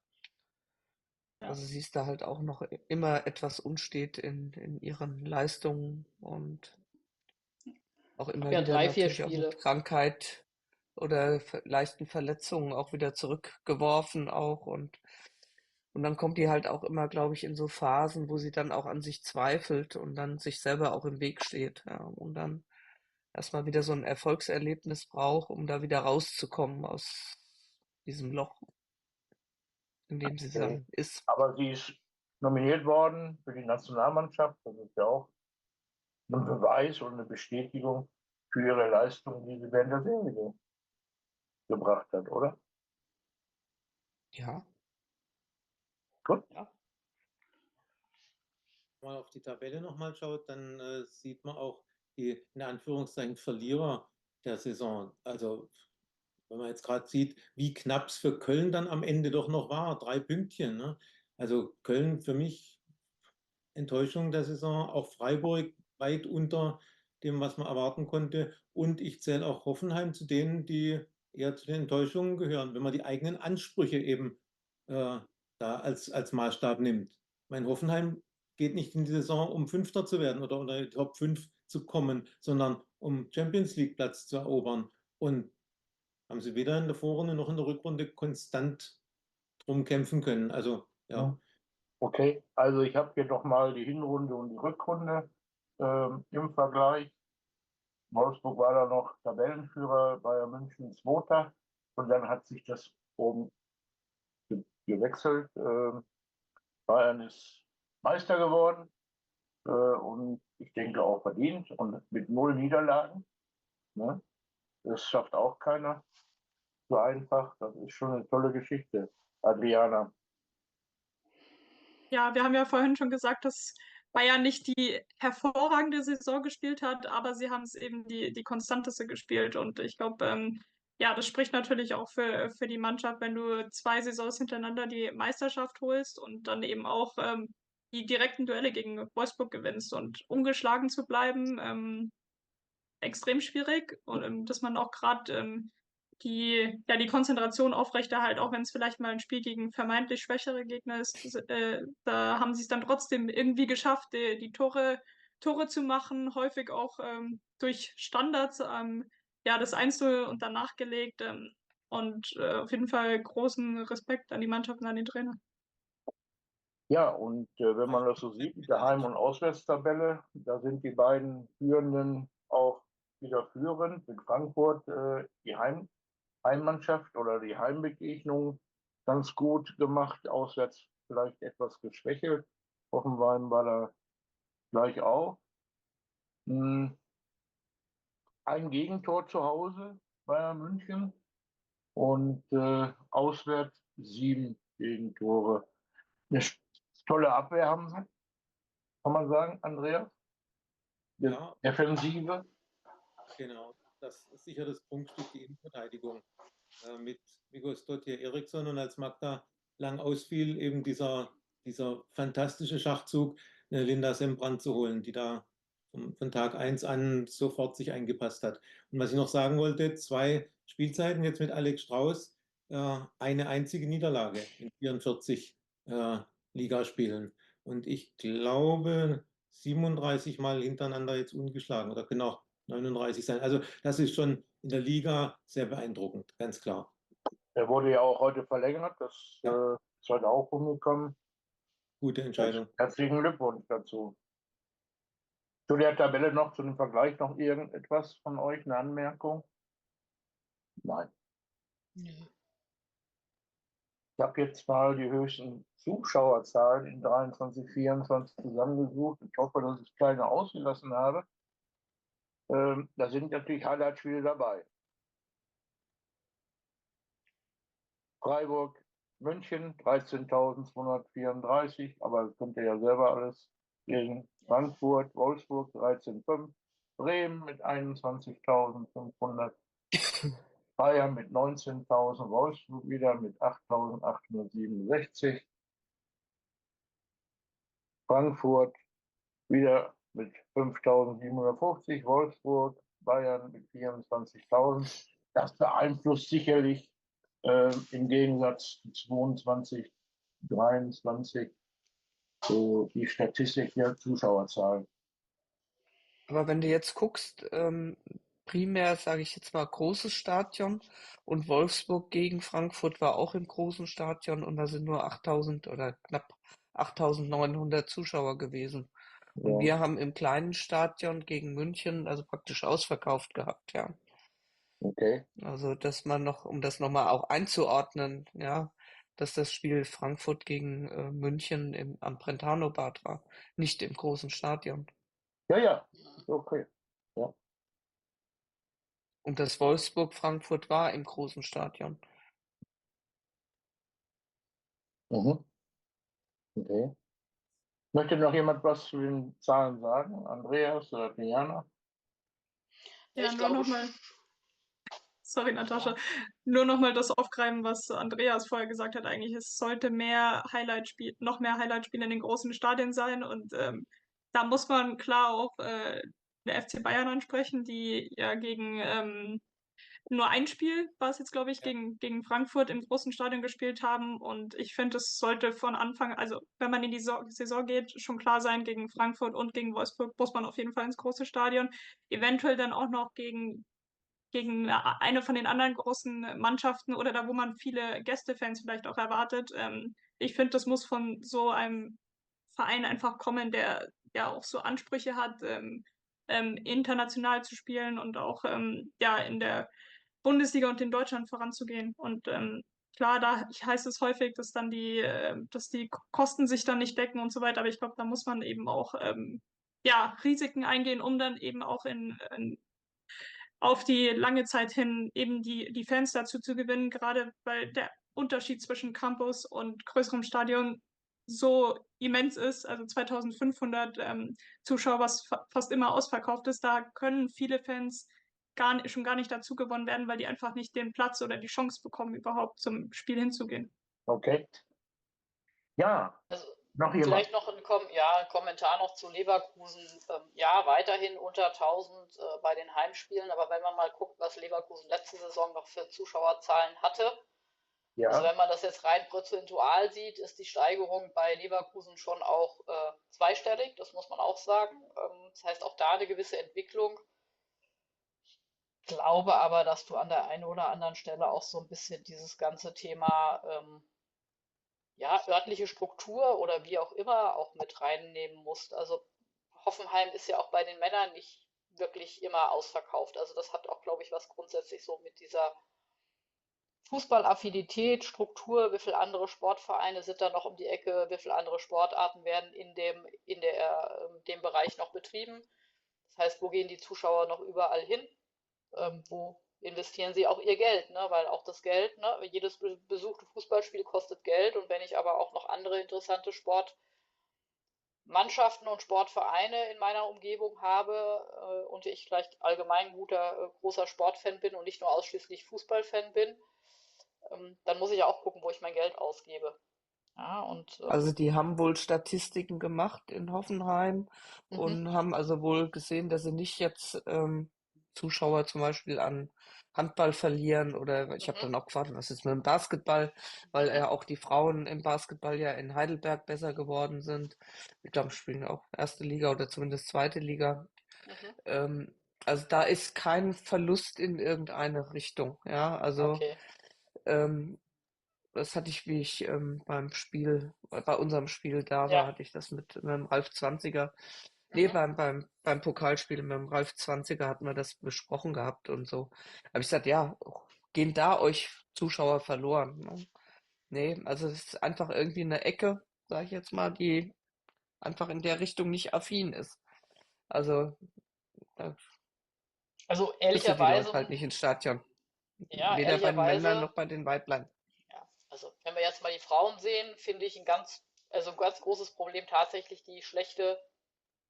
Ja. Also sie ist da halt auch noch immer etwas unstet in ihren Leistungen und auch immer Ja, wieder 3, 4 natürlich auch Spiele. mit Krankheit oder leichten Verletzungen auch wieder zurückgeworfen auch und dann kommt die halt auch immer, glaube ich, in so Phasen, wo sie dann auch an sich zweifelt und dann sich selber auch im Weg steht, ja, und dann erstmal wieder so ein Erfolgserlebnis braucht, um da wieder rauszukommen aus diesem Loch, in dem sie dann ist. Aber sie ist nominiert worden für die Nationalmannschaft. Das ist ja auch ein Beweis und eine Bestätigung für ihre Leistung, die sie während der Serie gebracht hat, oder? Ja. Gut. Ja. Wenn man auf die Tabelle nochmal schaut, dann sieht man auch die, in Anführungszeichen, Verlierer der Saison. Also wenn man jetzt gerade sieht, wie knapp es für Köln dann am Ende doch noch war, 3 Pünktchen. Ne? Also Köln für mich Enttäuschung der Saison, auch Freiburg weit unter dem, was man erwarten konnte. Und ich zähle auch Hoffenheim zu denen, die eher zu den Enttäuschungen gehören, wenn man die eigenen Ansprüche eben da als Maßstab nimmt. Mein Hoffenheim geht nicht in die Saison, um Fünfter zu werden oder unter die Top 5 zu kommen, sondern um Champions League Platz zu erobern. Und haben sie weder in der Vorrunde noch in der Rückrunde konstant drum kämpfen können. Also ja. Okay, also ich habe hier noch mal die Hinrunde und die Rückrunde im Vergleich. Wolfsburg war da noch Tabellenführer, Bayern München Zweiter und dann hat sich das oben gewechselt. Bayern ist Meister geworden und ich denke auch verdient und mit 0 Niederlagen. Ne? Das schafft auch keiner so einfach. Das ist schon eine tolle Geschichte, Adriana. Ja, wir haben ja vorhin schon gesagt, dass Bayern nicht die hervorragende Saison gespielt hat, aber sie haben es eben die konstanteste gespielt. Und ich glaube, ja, das spricht natürlich auch für die Mannschaft, wenn du 2 Saisons hintereinander die Meisterschaft holst und dann eben auch die direkten Duelle gegen Wolfsburg gewinnst und ungeschlagen zu bleiben, extrem schwierig. Und dass man auch gerade die Konzentration aufrechterhält, auch wenn es vielleicht mal ein Spiel gegen vermeintlich schwächere Gegner ist. Da haben sie es dann trotzdem irgendwie geschafft, die Tore zu machen, häufig auch durch Standards, ja, das 1:0 und danach gelegt. Und auf jeden Fall großen Respekt an die Mannschaft und an den Trainer. Ja, und wenn man das so sieht mit der Heim- und Auswärtstabelle, da sind die beiden Führenden auch wieder führend. Mit Frankfurt die Heimmannschaft oder die Heimbegegnung ganz gut gemacht, auswärts vielleicht etwas geschwächelt. Hoffenheim war da gleich auch. Ein Gegentor zu Hause, Bayern München, und auswärts 7 Gegentore. Eine tolle Abwehr haben sie, kann man sagen, Andreas? Ja. Defensive. Genau, das ist sicher das Prunkstück, die Innenverteidigung mit Viggo Stottier Eriksson und als Magda lang ausfiel, eben dieser fantastische Schachzug, Linda Sembrand zu holen, die da von Tag eins an sofort sich eingepasst hat. Und was ich noch sagen wollte, 2 Spielzeiten jetzt mit Alex Strauß, eine einzige Niederlage in 44 Ligaspielen. Und ich glaube 37 Mal hintereinander jetzt ungeschlagen oder können auch 39 sein. Also das ist schon in der Liga sehr beeindruckend, ganz klar. Er wurde ja auch heute verlängert, das Ja, ist heute auch rumgekommen. gute Entscheidung. Herzlichen Glückwunsch dazu. Zu der Tabelle noch, zu dem Vergleich noch irgendetwas von euch, eine Anmerkung? Nein. Nö. Ich habe jetzt mal die höchsten Zuschauerzahlen in 23, 24 zusammengesucht. Ich hoffe, dass ich keine ausgelassen habe. Da sind natürlich Highlight-Spiele dabei. Freiburg, München 13.234, aber das könnt ihr ja selber alles lesen. Frankfurt, Wolfsburg 13.5, Bremen mit 21.500, Bayern mit 19.000, Wolfsburg wieder mit 8.867, Frankfurt wieder mit 5.750, Wolfsburg, Bayern mit 24.000. Das beeinflusst sicherlich im Gegensatz zu 22, 23 so die Statistik der Zuschauerzahlen. Aber wenn du jetzt guckst, primär sage ich jetzt mal großes Stadion und Wolfsburg gegen Frankfurt war auch im großen Stadion und da sind nur 8.000 oder knapp 8.900 Zuschauer gewesen. Und Ja, wir haben im kleinen Stadion gegen München also praktisch ausverkauft gehabt, ja. okay. Also, dass man noch, um das nochmal auch einzuordnen, ja, dass das Spiel Frankfurt gegen München am Brentano-Bad war, nicht im großen Stadion. Ja, ja, ist okay. Ja. Und das Wolfsburg-Frankfurt war im großen Stadion. Mhm. Okay. Möchte noch jemand was zu den Zahlen sagen? Andreas oder Diana? Ja, Ich nur glaube, nochmal, sorry, Natascha, ja. nur nochmal das aufgreifen, was Andreas vorher gesagt hat. Eigentlich, es sollte noch mehr Highlight-Spiele in den großen Stadien sein. Und da muss man klar auch der FC Bayern ansprechen, die ja gegen nur ein Spiel war es jetzt, glaube ich, Ja. gegen Frankfurt im großen Stadion gespielt haben. Und ich finde, es sollte von Anfang, also wenn man in die Saison geht, schon klar sein, gegen Frankfurt und gegen Wolfsburg muss man auf jeden Fall ins große Stadion. Eventuell dann auch noch gegen eine von den anderen großen Mannschaften oder da, wo man viele Gästefans vielleicht auch erwartet. Ich finde, das muss von so einem Verein einfach kommen, der ja auch so Ansprüche hat, international zu spielen und auch ja in der Bundesliga und in Deutschland voranzugehen. Und klar, da heißt es häufig, dass die Kosten sich dann nicht decken und so weiter. Aber ich glaube, da muss man eben auch ja, Risiken eingehen, um dann eben auch auf die lange Zeit hin eben die Fans dazu zu gewinnen, gerade weil der Unterschied zwischen Campus und größerem Stadion so immens ist, also 2500 Zuschauer, was fast immer ausverkauft ist, da können viele Fans schon gar nicht dazu gewonnen werden, weil die einfach nicht den Platz oder die Chance bekommen, überhaupt zum Spiel hinzugehen. Okay. Ja, Also noch jemand? vielleicht noch ein Kommentar noch zu Leverkusen. Ja, weiterhin unter 1000 bei den Heimspielen, aber wenn man mal guckt, was Leverkusen letzte Saison noch für Zuschauerzahlen hatte, also Ja, wenn man das jetzt rein prozentual sieht, ist die Steigerung bei Leverkusen schon auch zweistellig, das muss man auch sagen. Das heißt auch da eine gewisse Entwicklung. Ich glaube aber, dass du an der einen oder anderen Stelle auch so ein bisschen dieses ganze Thema ja, örtliche Struktur oder wie auch immer auch mit reinnehmen musst. Also Hoffenheim ist ja auch bei den Männern nicht wirklich immer ausverkauft. Also das hat auch, glaube ich, was grundsätzlich so mit dieser Fußballaffinität, Struktur, wie viele andere Sportvereine sind da noch um die Ecke, wie viele andere Sportarten werden dem Bereich noch betrieben. Das heißt, wo gehen die Zuschauer noch überall hin? Wo investieren sie auch ihr Geld, ne? Weil auch das Geld, ne? Jedes besuchte Fußballspiel kostet Geld und wenn ich aber auch noch andere interessante Sportmannschaften und Sportvereine in meiner Umgebung habe und ich vielleicht allgemein großer Sportfan bin und nicht nur ausschließlich Fußballfan bin, dann muss ich ja auch gucken, wo ich mein Geld ausgebe. Ja, und Also die haben wohl Statistiken gemacht in Hoffenheim und haben also wohl gesehen, dass sie nicht jetzt Zuschauer zum Beispiel an Handball verlieren oder ich habe dann auch gefragt, was ist mit dem Basketball, weil ja auch die Frauen im Basketball ja in Heidelberg besser geworden sind. Ich glaube, spielen auch erste Liga oder zumindest zweite Liga. Also da ist kein Verlust in irgendeine Richtung. Ja, also okay. ähm, das hatte ich, wie ich bei unserem Spiel da war, Ja. hatte ich das mit dem Ralf Zwanziger. Nee, Mhm. beim Pokalspiel mit dem Ralf Zwanziger hatten wir das besprochen gehabt und so. Habe ich gesagt, ja, gehen da euch Zuschauer verloren? Ne? Nee, also es ist einfach irgendwie eine Ecke, sage ich jetzt mal, die einfach in der Richtung nicht affin ist. Also da Also kriegst du die Leute ehrlicherweise, halt nicht ins Stadion. ja, Weder bei den Männern ehrlicherweise, noch bei den Weiblein. ja, also wenn wir jetzt mal die Frauen sehen, finde ich ein ganz großes Problem tatsächlich die schlechte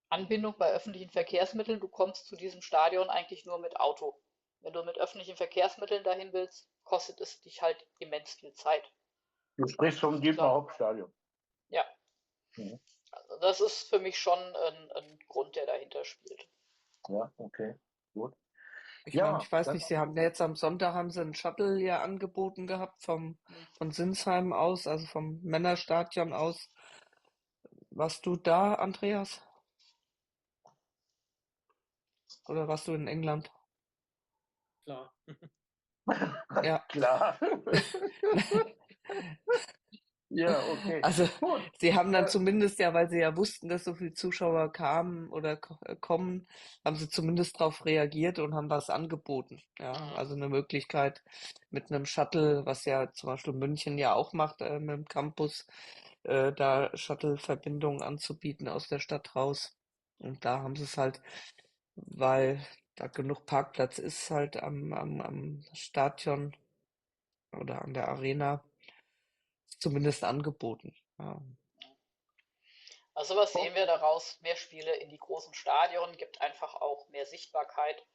Anbindung bei öffentlichen Verkehrsmitteln. Du kommst zu diesem Stadion eigentlich nur mit Auto. Wenn du mit öffentlichen Verkehrsmitteln dahin willst, kostet es dich halt immens viel Zeit. Du sprichst vom Ich Dietmar glaube, Hauptstadion. ja, Mhm. also das ist für mich schon ein Grund, der dahinter spielt. Ja, okay, gut. Ich meine, Ja, ich weiß dann, nicht, sie haben ja jetzt am Sonntag haben sie einen Shuttle ja angeboten gehabt Hm. von Sinsheim aus, also vom Männerstadion aus. Warst du da, Andreas? Oder warst du in England? Klar. Ja. klar. Ja, okay. Also Gut. sie haben dann zumindest ja, weil sie ja wussten, dass so viele Zuschauer kamen oder kommen, haben sie zumindest darauf reagiert und haben was angeboten. Ja, Mhm. also eine Möglichkeit mit einem Shuttle, was ja zum Beispiel München ja auch macht, mit dem Campus, da Shuttle-Verbindungen anzubieten aus der Stadt raus. Und da haben sie es halt, weil da genug Parkplatz ist, halt am Stadion oder an der Arena zumindest angeboten. Ja. Also was sehen wir daraus? Mehr Spiele in die großen Stadien gibt einfach auch mehr Sichtbarkeit.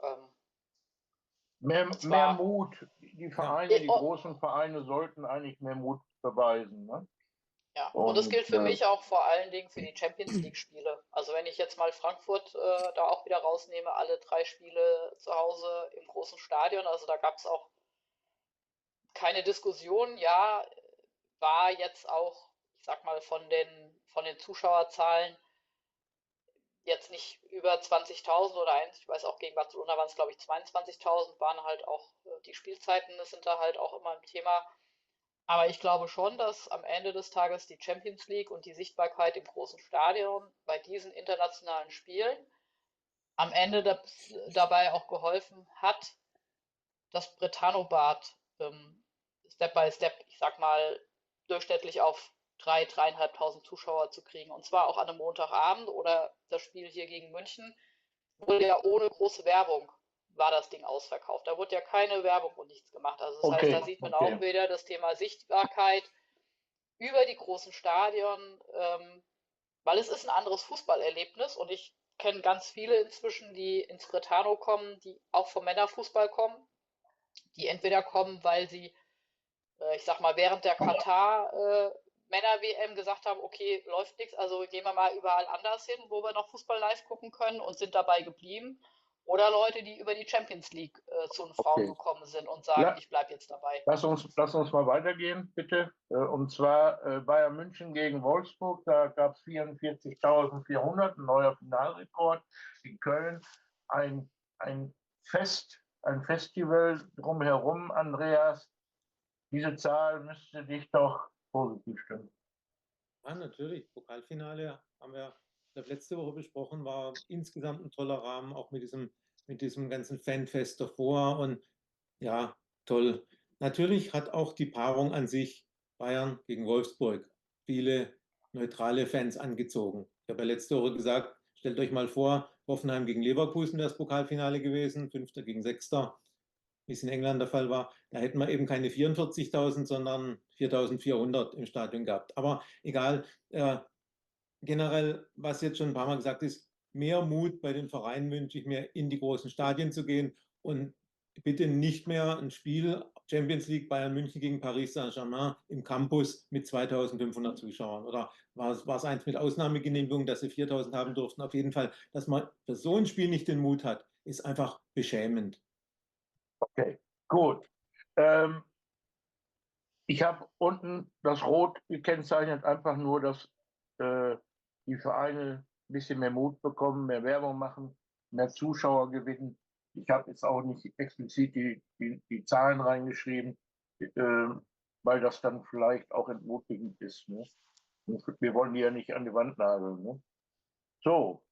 Ähm, Mehr, und mehr zwar, Mut. Die Ja. Vereine, die oh, großen Vereine sollten eigentlich mehr Mut beweisen. Ne? ja, und das Und gilt für mich auch vor allen Dingen für die Champions League Spiele. Also wenn ich jetzt mal Frankfurt da auch wieder rausnehme, alle 3 Spiele zu Hause im großen Stadion, also da gab es auch keine Diskussion. Ja, war jetzt auch, ich sag mal, von den Zuschauerzahlen jetzt nicht über 20.000 oder eins. Ich weiß auch, gegen Barcelona waren es, glaube ich, 22.000, waren halt auch die Spielzeiten, das sind da halt auch immer ein Thema. Aber ich glaube schon, dass am Ende des Tages die Champions League und die Sichtbarkeit im großen Stadion bei diesen internationalen Spielen am Ende dabei auch geholfen hat, das Brethano-Bad Step by Step, ich sag mal, durchschnittlich auf 3.000 Zuschauer zu kriegen. Und zwar auch an einem Montagabend oder das Spiel hier gegen München wurde ja ohne große Werbung war das Ding ausverkauft. Da wurde ja keine Werbung und nichts gemacht. Also das heißt, da sieht man auch wieder das Thema Sichtbarkeit über die großen Stadien, weil es ist ein anderes Fußballerlebnis und ich kenne ganz viele inzwischen, die ins Brethano kommen, die auch vom Männerfußball kommen, die entweder kommen, weil sie ich sag mal, während der Katar Männer-WM gesagt haben, okay, läuft nichts, also gehen wir mal überall anders hin, wo wir noch Fußball live gucken können und sind dabei geblieben. Oder Leute, die über die Champions League zu den Frauen gekommen sind und sagen, Ja. ich bleibe jetzt dabei. Lass uns mal weitergehen, bitte. Und zwar Bayern München gegen Wolfsburg. Da gab es 44.400, ein neuer Finalrekord. In Köln ein Festival drumherum, Andreas. Diese Zahl müsste dich doch positiv stimmen. Ja, natürlich. Pokalfinale haben wir letzte Woche besprochen, war insgesamt ein toller Rahmen, auch mit diesem ganzen Fanfest davor. Und ja, toll. Natürlich hat auch die Paarung an sich Bayern gegen Wolfsburg viele neutrale Fans angezogen. Ich habe ja letzte Woche gesagt, stellt euch mal vor, Hoffenheim gegen Leverkusen das Pokalfinale gewesen, 5. gegen 6., wie es in England der Fall war. Da hätten wir eben keine 44.000, sondern 4.400 im Stadion gehabt. Aber egal, generell, was jetzt schon ein paar Mal gesagt ist, mehr Mut bei den Vereinen wünsche ich mir, in die großen Stadien zu gehen und bitte nicht mehr ein Spiel Champions League Bayern München gegen Paris Saint-Germain im Campus mit 2500 Zuschauern? Oder war es eins mit Ausnahmegenehmigung, dass sie 4000 haben durften? Auf jeden Fall, dass man für so ein Spiel nicht den Mut hat, ist einfach beschämend. Okay, gut. Ich habe unten das Rot gekennzeichnet, einfach nur, dass die Vereine ein bisschen mehr Mut bekommen, mehr Werbung machen, mehr Zuschauer gewinnen. Ich habe jetzt auch nicht explizit die Zahlen reingeschrieben, weil das dann vielleicht auch entmutigend ist. Ne? Wir wollen die ja nicht an die Wand nageln. Ne? So,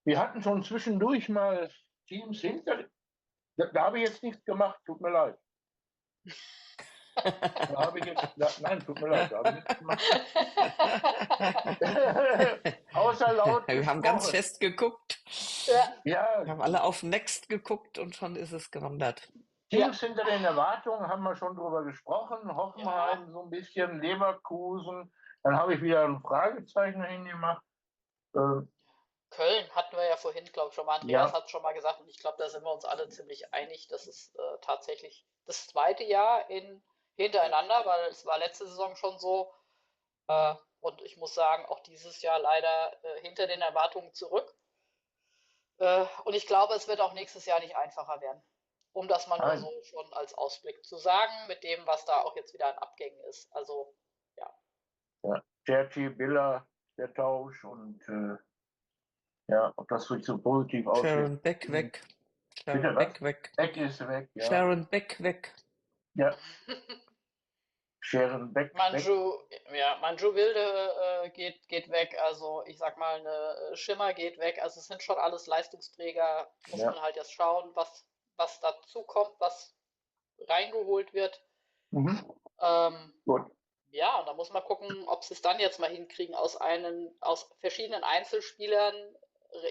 wir hatten schon zwischendurch mal Teams hinter. Da habe ich jetzt nichts gemacht, tut mir leid. Da habe ich jetzt, nein, tut mir leid, da habe ich nichts gemacht. Außer laut Wir haben ganz gesprochen. fest geguckt. Ja, Wir haben alle auf Next geguckt und schon ist es gewandert. Teams hinter den Erwartungen haben wir schon drüber gesprochen. Hoffenheim so ein bisschen, Leverkusen. Dann habe ich wieder ein Fragezeichen hingemacht. Köln hatten wir ja vorhin, glaube ich, schon mal. Andreas hat es schon mal gesagt und ich glaube, da sind wir uns alle ziemlich einig. Das ist tatsächlich das zweite Jahr hintereinander, weil es war letzte Saison schon so. Und ich muss sagen, auch dieses Jahr leider hinter den Erwartungen zurück. Und ich glaube, es wird auch nächstes Jahr nicht einfacher werden. Um das mal nur so schon als Ausblick zu sagen, mit dem, was da auch jetzt wieder an Abgängen ist. Also, ja. Ja, Cerci, Biller, der Tausch und ja, ob das wirklich so positiv aussieht. Sharon Beck weg. Sharon Beck weg. Beck ist weg, ja. Sharon Beck weg. Ja. Sharon Beck weg. Manju Wilde geht weg. Also ich sag mal, eine Schimmer geht weg. Also es sind schon alles Leistungsträger. Muss man halt jetzt schauen, was dazu kommt, was reingeholt wird. Gut. Ja, und da muss man gucken, ob sie es dann jetzt mal hinkriegen, aus verschiedenen Einzelspielern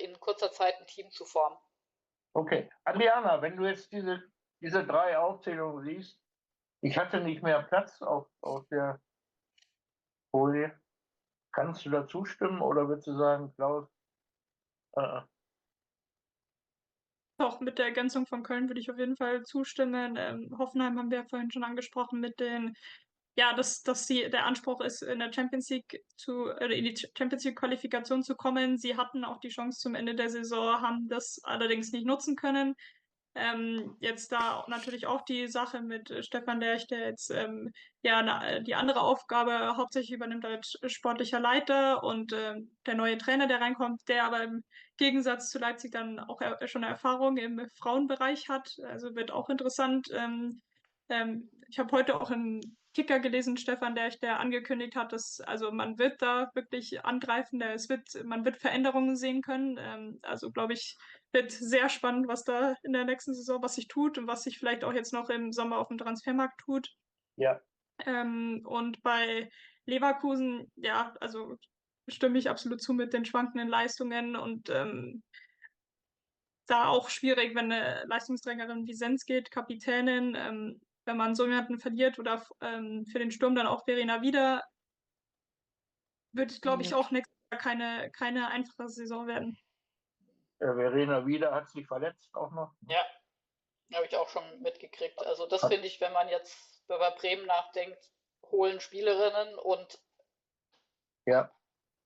in kurzer Zeit ein Team zu formen. Okay. Adriana, wenn du jetzt diese 3 Aufzählungen siehst, ich hatte nicht mehr Platz auf der Folie. Kannst du da zustimmen oder würdest du sagen, Klaus? Auch mit der Ergänzung von Köln würde ich auf jeden Fall zustimmen. Hoffenheim haben wir ja vorhin schon angesprochen mit den, ja, dass der Anspruch ist, in der Champions League in die Champions League Qualifikation zu kommen. Sie hatten auch die Chance zum Ende der Saison, haben das allerdings nicht nutzen können. Jetzt da natürlich auch die Sache mit Stefan Lerch, der jetzt die andere Aufgabe hauptsächlich übernimmt als sportlicher Leiter und der neue Trainer, der reinkommt, der aber im Gegensatz zu Leipzig dann auch schon eine Erfahrung im Frauenbereich hat. Also wird auch interessant. Ich habe heute auch im Kicker gelesen, Stefan Lerch, der angekündigt hat, dass also man wird da wirklich angreifen, man wird Veränderungen sehen können. Also glaube ich, wird sehr spannend, was da in der nächsten Saison, was sich tut und was sich vielleicht auch jetzt noch im Sommer auf dem Transfermarkt tut. Ja. Und bei Leverkusen, ja, also stimme ich absolut zu mit den schwankenden Leistungen und da auch schwierig, wenn eine Leistungsträgerin wie Sens geht, Kapitänin, wenn man so jemanden verliert oder für den Sturm dann auch Verena wieder, wird es, glaube ich, auch nächstes Jahr keine einfache Saison werden. Verena Wieder hat sich verletzt auch noch. Ja, habe ich auch schon mitgekriegt. Also das finde ich, wenn man jetzt über Bremen nachdenkt, holen Spielerinnen und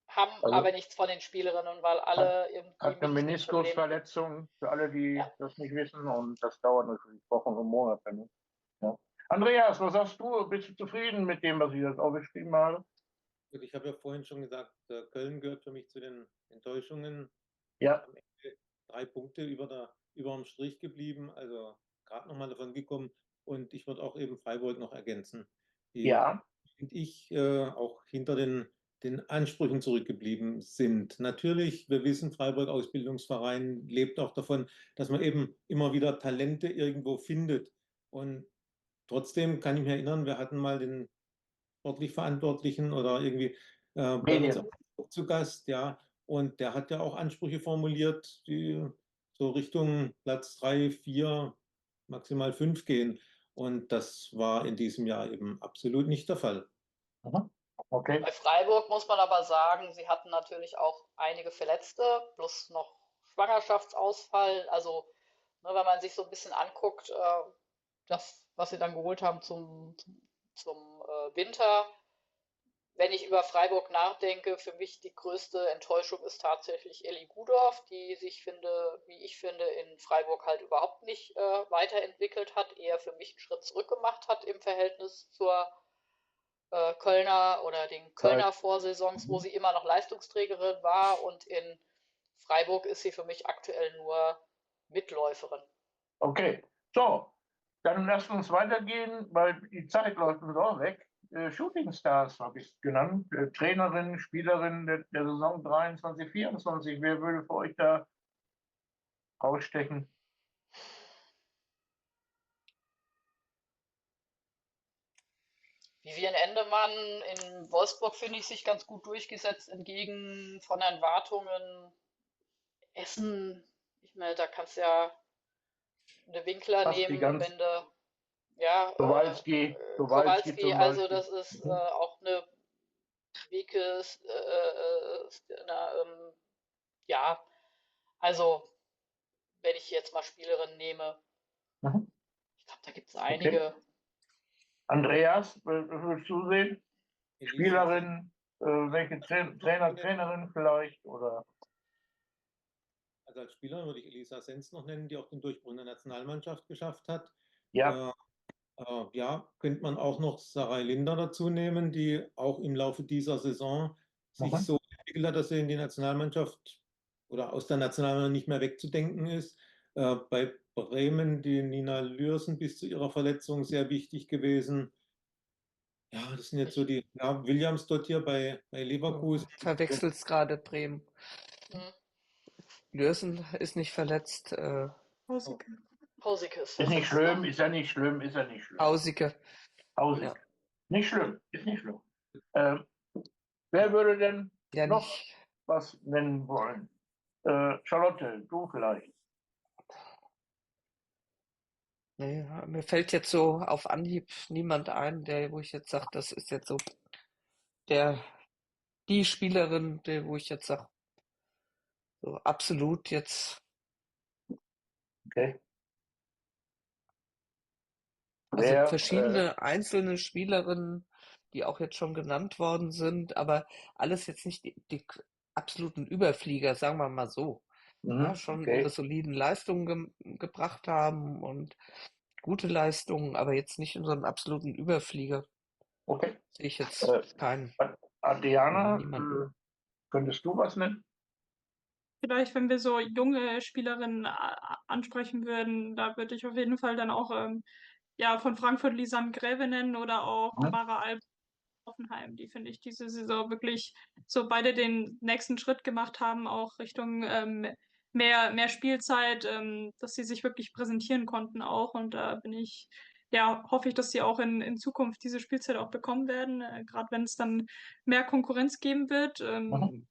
haben aber nichts von den Spielerinnen, weil alle irgendwie hat eine Meniskusverletzung, für alle, die das nicht wissen, und das dauert natürlich Wochen und Monate. Ne? Ja. Andreas, was sagst du? Bist du zufrieden mit dem, was ich jetzt aufgeschrieben habe? Ich habe ja vorhin schon gesagt, Köln gehört für mich zu den Enttäuschungen. Ja. Am Ende 3 Punkte über dem Strich geblieben, also gerade nochmal davon gekommen. Und ich würde auch eben Freiburg noch ergänzen, die, finde ich, auch hinter den Ansprüchen zurückgeblieben sind. Natürlich, wir wissen, Freiburg Ausbildungsverein lebt auch davon, dass man eben immer wieder Talente irgendwo findet. Und trotzdem kann ich mich erinnern, wir hatten mal den sportlich Verantwortlichen oder irgendwie bei uns auch zu Gast, ja. Und der hat ja auch Ansprüche formuliert, die so Richtung Platz 3, 4, maximal 5 gehen. Und das war in diesem Jahr eben absolut nicht der Fall. Okay. Bei Freiburg muss man aber sagen, sie hatten natürlich auch einige Verletzte, plus noch Schwangerschaftsausfall. Also Ne, wenn man sich so ein bisschen anguckt, das, was sie dann geholt haben zum Winter. Wenn ich über Freiburg nachdenke, für mich die größte Enttäuschung ist tatsächlich Elli Gudorf, die sich wie ich finde, in Freiburg halt überhaupt nicht weiterentwickelt hat, eher für mich einen Schritt zurück gemacht hat im Verhältnis zur Kölner oder den Kölner Zeit. Vorsaisons, wo sie immer noch Leistungsträgerin war, und in Freiburg ist sie für mich aktuell nur Mitläuferin. Okay, so, dann lasst uns weitergehen, weil die Zeit läuft uns auch weg. Shooting Stars habe ich es genannt, Trainerin, Spielerin der Saison 23, 24. Wer würde für euch da rausstechen? Vivian Endemann in Wolfsburg, finde ich, sich ganz gut durchgesetzt, entgegen von Erwartungen. Essen, ich meine, da kannst du ja eine Winkler Fast die nehmen, ganz wenn du, ja, Kowalski Kowalski, zum also Beispiel. das ist auch eine Wike, ja, also wenn ich jetzt mal Spielerinnen nehme, Mhm. ich glaube, da gibt es Okay. einige. Andreas, willst du sehen? Elisa Spielerin, welche Trainer, Trainerin vielleicht? Oder? Also als Spielerin würde ich Elisa Senz noch nennen, die auch den Durchbruch in der Nationalmannschaft geschafft hat. Ja, Ja, könnte man auch noch Sarai Linder dazu nehmen, die auch im Laufe dieser Saison sich Mhm. so entwickelt hat, dass sie in die Nationalmannschaft oder aus der Nationalmannschaft nicht mehr wegzudenken ist. Bei Bremen die Nina Lürsen bis zu ihrer Verletzung sehr wichtig gewesen. Ja, das sind jetzt so die, ja, Williams dort hier bei Leverkusen. Verwechselst gerade Bremen. Hm, Lürsen ist nicht verletzt. Hausike. Hausike ist ist nicht verletzt, schlimm, ne? ist ja nicht schlimm, ist ja nicht schlimm. Hausike. Hausig. Ja. Nicht schlimm, ist nicht schlimm. Wer würde denn Ja, noch nicht. was nennen wollen? Charlotte, du vielleicht. Nee, mir fällt jetzt so auf Anhieb niemand ein, wo ich jetzt sage, das ist jetzt so die Spielerin, wo ich jetzt sage, so absolut jetzt. Okay. Also Wer, verschiedene einzelne Spielerinnen, die auch jetzt schon genannt worden sind, aber alles jetzt nicht die absoluten Überflieger, sagen wir mal so. Ja, schon ihre okay. soliden Leistungen gebracht haben und gute Leistungen, aber jetzt nicht in so einen absoluten Überflieger. Okay. Sehe ich jetzt keinen. Adriana, Niemanden. könntest du was nennen? Vielleicht, wenn wir so junge Spielerinnen ansprechen würden, da würde ich auf jeden Fall dann auch ja, von Frankfurt Lisanne Gräve nennen oder auch Mhm. Mara Alb Hoffenheim. Die finde ich diese Saison wirklich so beide den nächsten Schritt gemacht haben, auch Richtung mehr Spielzeit, dass sie sich wirklich präsentieren konnten auch. Und da hoffe ich, dass sie auch in Zukunft diese Spielzeit auch bekommen werden, gerade wenn es dann mehr Konkurrenz geben wird. Mhm.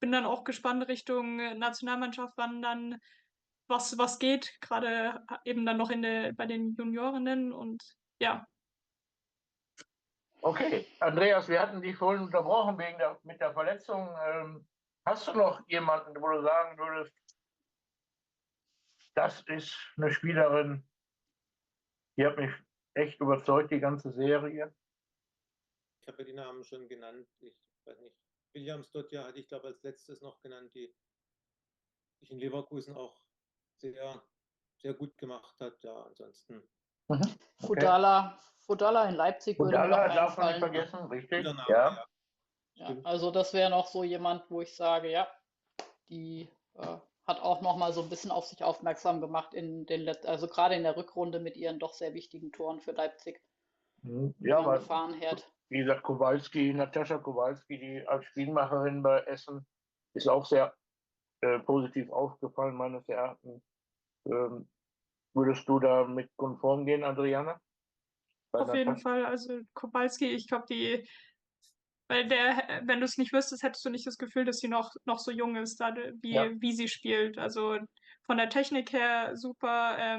Bin dann auch gespannt Richtung Nationalmannschaft, wann dann was geht, gerade eben dann noch bei den Juniorinnen und ja. Okay, Andreas, wir hatten dich vorhin unterbrochen mit der Verletzung. Hast du noch jemanden, wo du sagen würdest, das ist eine Spielerin, die hat mich echt überzeugt, die ganze Serie? Ich habe ja die Namen schon genannt. Ich weiß nicht. Williams dort ja hatte ich glaube als letztes noch genannt, die sich in Leverkusen auch sehr, sehr gut gemacht hat. Ja, ansonsten. Mhm. Okay. Fudala in Leipzig würde mir noch Udala darf man nicht einfallen. vergessen, richtig? Wieder Name, Ja. Ja, Stimmt. also das wäre noch so jemand, wo ich sage, ja, die hat auch noch mal so ein bisschen auf sich aufmerksam gemacht also gerade in der Rückrunde mit ihren doch sehr wichtigen Toren für Leipzig. Ja, War ein aber Gefahrenherd. wie gesagt, Natascha Kowalski, die als Spielmacherin bei Essen, ist auch sehr positiv aufgefallen, meines Erachtens. Ähm, würdest du da mit konform gehen, Adriana? Bei Auf jeden Natascha? Fall, also Kowalski, ich glaube, wenn du es nicht wüsstest, hättest du nicht das Gefühl, dass sie noch so jung ist, Ja, wie sie spielt. Also von der Technik her super,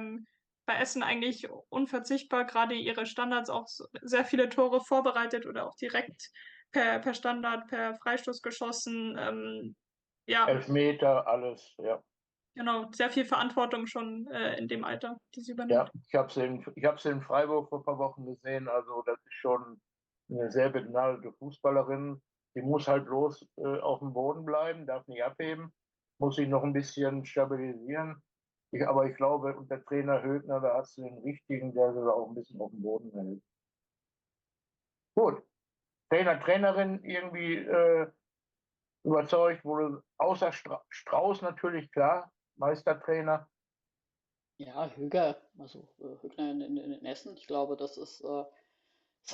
bei Essen eigentlich unverzichtbar, gerade ihre Standards auch sehr viele Tore vorbereitet oder auch direkt per Standard, per Freistoß geschossen. Ja, Elfmeter, alles, ja. Genau, sehr viel Verantwortung schon in dem Alter, die sie Ja, übernimmt. ich habe sie in Freiburg vor ein paar Wochen gesehen. Also das ist schon eine sehr begnadete Fußballerin. Die muss halt bloß auf dem Boden bleiben, darf nicht abheben, muss sich noch ein bisschen stabilisieren. Aber ich glaube, unter Trainer Högner, da hat sie den richtigen, der sie auch ein bisschen auf dem Boden hält. Gut, Trainerin irgendwie überzeugt wurde, außer Strauß natürlich, klar, Meistertrainer. Ja, Högner in Essen. Ich glaube, ist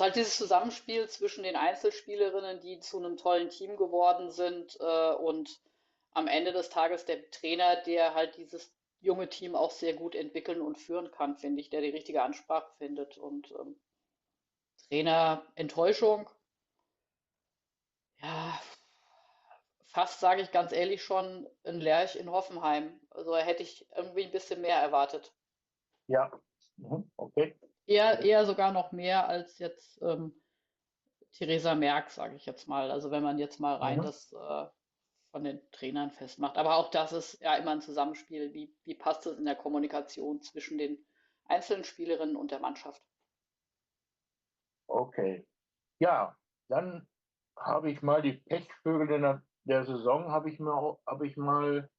halt dieses Zusammenspiel zwischen den Einzelspielerinnen, die zu einem tollen Team geworden sind, und am Ende des Tages der Trainer, der halt dieses junge Team auch sehr gut entwickeln und führen kann, finde ich, der die richtige Ansprache findet. Und Trainer Enttäuschung, ja, fast sage ich ganz ehrlich schon ein Lerch in Hoffenheim. Also da hätte ich irgendwie ein bisschen mehr erwartet. Ja, okay. Eher sogar noch mehr als jetzt Theresa Merck, sage ich jetzt mal. Also wenn man jetzt mal rein Mhm. das von den Trainern festmacht. Aber auch das ist ja immer ein Zusammenspiel. Wie passt es in der Kommunikation zwischen den einzelnen Spielerinnen und der Mannschaft? Okay. Ja, dann habe ich mal die Pechvögel der Saison, habe ich mal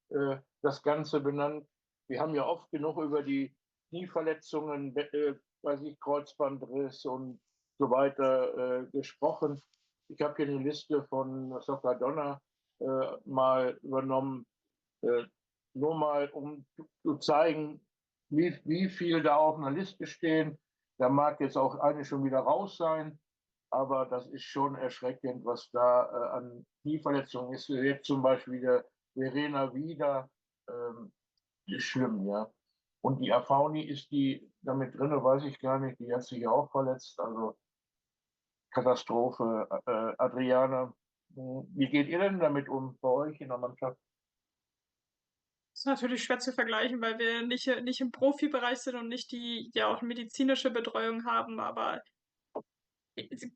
das Ganze benannt. Wir haben ja oft genug über die Knieverletzungen, weiß ich, Kreuzbandriss und so weiter gesprochen. Ich habe hier eine Liste von Soccer Donna mal übernommen, äh, nur mal um zu zeigen, wie viel da auf einer Liste stehen. Da mag jetzt auch eine schon wieder raus sein, aber das ist schon erschreckend, was da an Knieverletzungen ist. Jetzt zum Beispiel der Verena Wieder, ist schlimm, ja. Und die Afauni, ist die damit drin, weiß ich gar nicht, die hat sich ja auch verletzt, also Katastrophe. Adriana, wie geht ihr denn damit um bei euch in der Mannschaft? Ist natürlich schwer zu vergleichen, weil wir nicht im Profibereich sind und nicht die ja auch medizinische Betreuung haben, aber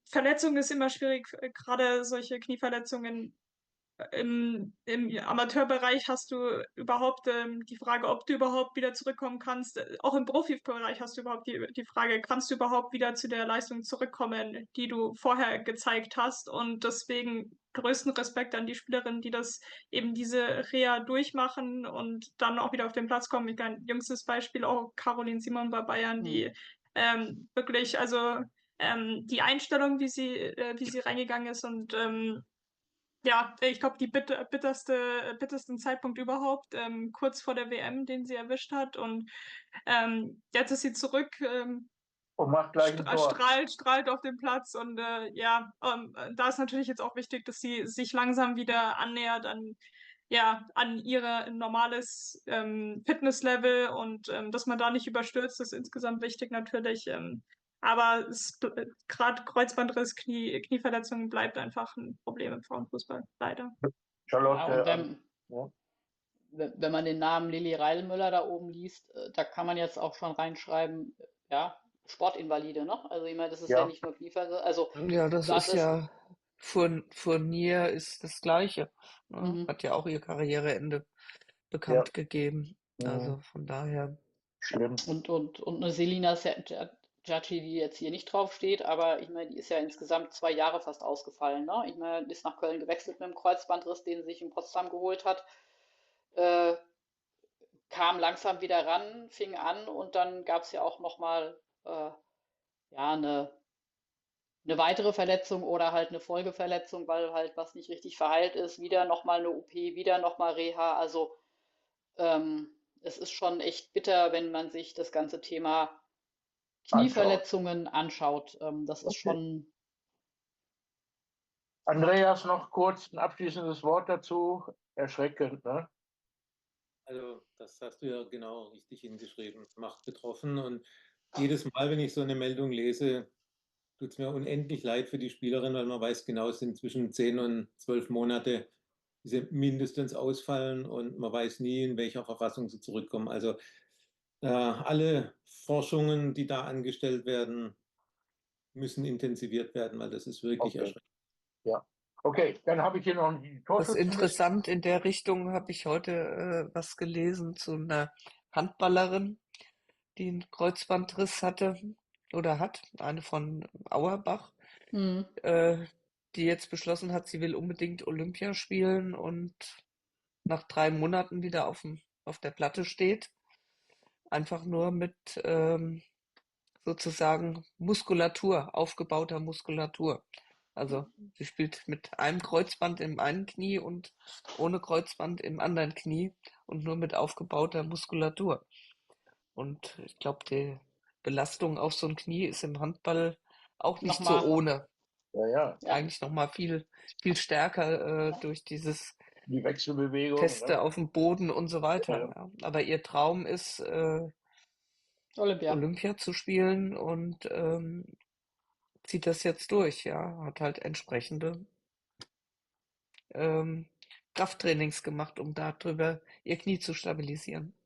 Verletzung ist immer schwierig, gerade solche Knieverletzungen. Im Amateurbereich hast du überhaupt die Frage, ob du überhaupt wieder zurückkommen kannst. Auch im Profibereich hast du überhaupt die Frage, kannst du überhaupt wieder zu der Leistung zurückkommen, die du vorher gezeigt hast? Und deswegen größten Respekt an die Spielerinnen, die das eben diese Reha durchmachen und dann auch wieder auf den Platz kommen. Ich kann jüngstes Beispiel auch Caroline Simon bei Bayern, die Hm. wirklich, also die Einstellung, wie sie reingegangen ist und ja, ich glaube, die bittersten Zeitpunkt überhaupt, kurz vor der WM, den sie erwischt hat. Und jetzt ist sie zurück, Und macht gleich ein Tor. strahlt auf dem Platz. Und ja, da ist natürlich jetzt auch wichtig, dass sie sich langsam wieder annähert an ihr normales Fitnesslevel und dass man da nicht überstürzt, ist insgesamt wichtig natürlich. Aber gerade Kreuzbandriss, Knieverletzungen bleibt einfach ein Problem im Frauenfußball, leider. Ja, und Charlotte, ja. wenn man den Namen Lilly Reilmüller da oben liest, da kann man jetzt auch schon reinschreiben, ja, Sportinvalide, ne? Also ich meine, das ist ja Ja, nicht nur Knieverletzung, also Ja, das das ist ist, ja Fournier ist das Gleiche. Ne? mhm. Hat ja auch ihr Karriereende ja, bekannt gegeben. mhm. Also von daher, Schlimm. Und eine Selina Giacchi, die jetzt hier nicht drauf steht, aber ich meine, die ist ja insgesamt 2 Jahre fast ausgefallen, ne? Ich meine, ist nach Köln gewechselt mit dem Kreuzbandriss, den sie sich in Potsdam geholt hat, äh, kam langsam wieder ran, fing an und dann gab es ja auch nochmal ja, eine weitere Verletzung oder halt eine Folgeverletzung, weil halt was nicht richtig verheilt ist, wieder nochmal eine OP, wieder nochmal Reha. Also ähm, es ist schon echt bitter, wenn man sich das ganze Thema Anschaut. Knieverletzungen anschaut. Das ist Okay. schon, Andreas, noch kurz ein abschließendes Wort dazu. Erschreckend, ne? Also, das hast du ja genau richtig hingeschrieben. Macht betroffen. Und jedes Mal, wenn ich so eine Meldung lese, tut es mir unendlich leid für die Spielerin, weil man weiß genau, es sind zwischen 10 und 12 Monate, die sie mindestens ausfallen und man weiß nie, in welcher Verfassung sie zurückkommen. Also alle Forschungen, die da angestellt werden, müssen intensiviert werden, weil das ist wirklich Okay, erschreckend. ja. Okay, dann habe ich hier noch die Was Torschützenliste. interessant in der Richtung habe ich heute was gelesen zu einer Handballerin, die einen Kreuzbandriss hatte oder hat, eine von Auerbach, Hm. die jetzt beschlossen hat, sie will unbedingt Olympia spielen und nach 3 Monaten wieder auf der Platte steht. Einfach nur mit sozusagen Muskulatur, aufgebauter Muskulatur. Also sie spielt mit einem Kreuzband im einen Knie und ohne Kreuzband im anderen Knie und nur mit aufgebauter Muskulatur. Und ich glaube, die Belastung auf so ein Knie ist im Handball auch nicht so Nochmal, ohne. Ja, ja, ja. Eigentlich nochmal viel, viel stärker durch dieses die Wechselbewegung. Feste Ne? auf dem Boden und so Ja, weiter. ja. Ja. Aber ihr Traum ist, Olympia. Olympia zu spielen und zieht das jetzt durch, ja. Hat halt entsprechende ähm, Krafttrainings gemacht, um darüber ihr Knie zu stabilisieren.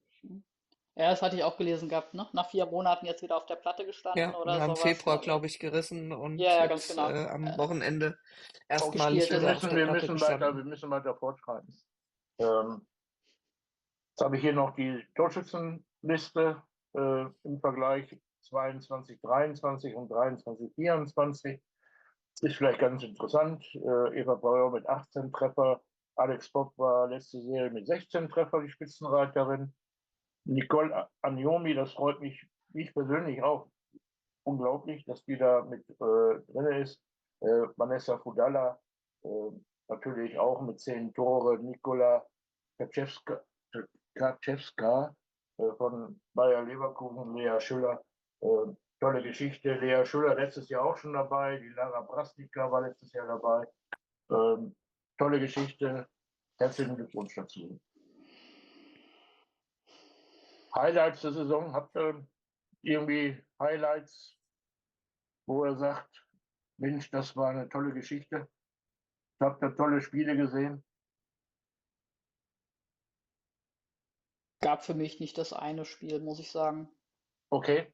Ja, das hatte ich auch gelesen gehabt, ne? Nach 4 Monaten jetzt wieder auf der Platte gestanden Ja, oder wir haben sowas. Februar, Also, glaube ich, gerissen ja, und ja, ganz jetzt genau. am Wochenende Okay, erstmalig gespielt ist wieder er. auf der wir Platte müssen weiter, gestanden. wir müssen weiter fortschreiten. Jetzt habe ich hier noch die Torschützenliste im Vergleich 22, 23 und 23, 24. Ist vielleicht ganz interessant. Eva Breuer mit 18 Treffer. Alex Bock war letzte Serie mit 16 Treffer die Spitzenreiterin. Nicole Agnomi, das freut mich persönlich auch unglaublich, dass die da mit drin ist. Vanessa Fudala natürlich auch mit 10 Tore. Nikola Kaczewska von Bayer Leverkusen, Lea Schüller. Tolle Geschichte. Lea Schüller letztes Jahr auch schon dabei. Die Lara Brasnica war letztes Jahr dabei. Tolle Geschichte. Herzlichen Glückwunsch dazu. Highlights der Saison, habt ihr irgendwie Highlights, wo er sagt, Mensch, das war eine tolle Geschichte. Habt ihr tolle Spiele gesehen? Gab für mich nicht das eine Spiel, muss ich sagen. Okay.